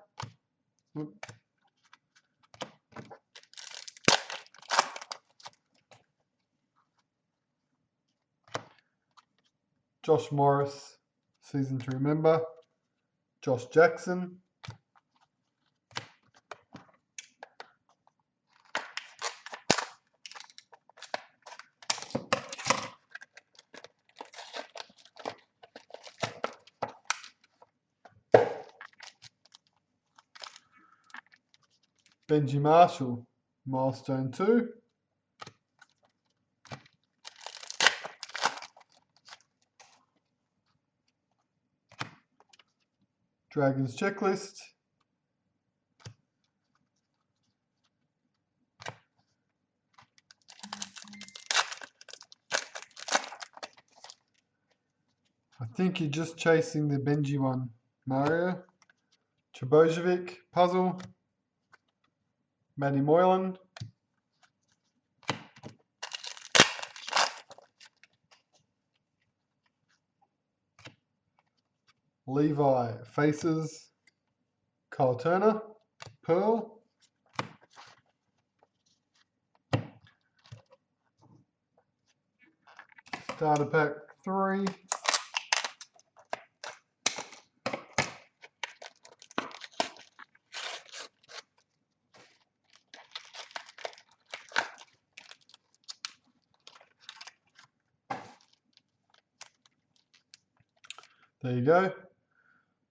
Josh Morris, season to remember. Josh Jackson. Benji Marshall, milestone 2. Dragons checklist. I think you're just chasing the Benji one, Mario. Chabojevic, puzzle. Matty Moylan. Levi, faces. Kyle Turner, Pearl. Starter pack 3. There you go.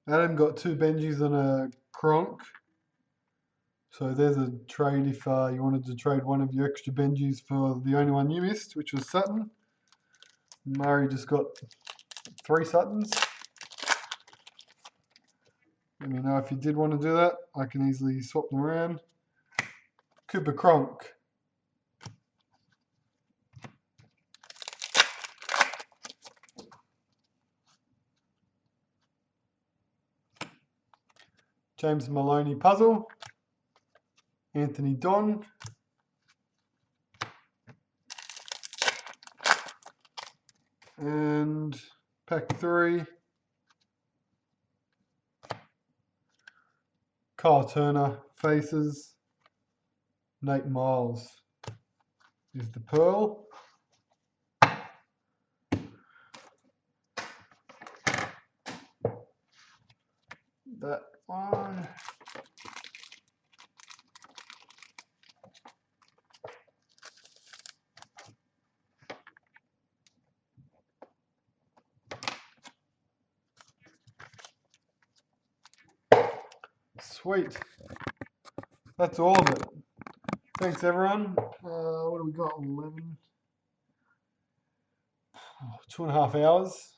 Adam got 2 Benjis and a Kronk. So there's a trade if you wanted to trade one of your extra Benjis for the only one you missed, which was Sutton. Murray just got 3 Suttons. Let me know if you did want to do that. I can easily swap them around. Cooper Cronk. James Maloney puzzle. Anthony Don. And pack 3. Kyle Turner faces. Nate Miles is the Pearl. That one. Sweet. That's all of it. Thanks, everyone. What do we got? 11. 2.5 hours.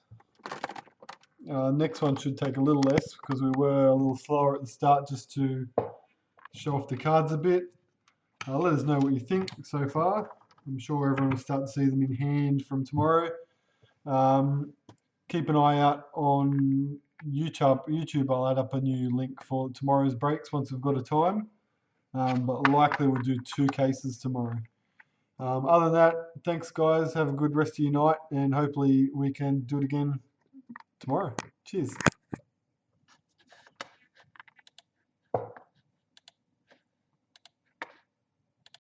Next one should take a little less because we were a little slower at the start just to show off the cards a bit. Let us know what you think so far. I'm sure everyone will start to see them in hand from tomorrow. Keep an eye out on YouTube. I'll add up a new link for tomorrow's breaks once we've got a time. But likely we'll do 2 cases tomorrow. Other than that, thanks guys. Have a good rest of your night and hopefully we can do it again tomorrow. Cheers.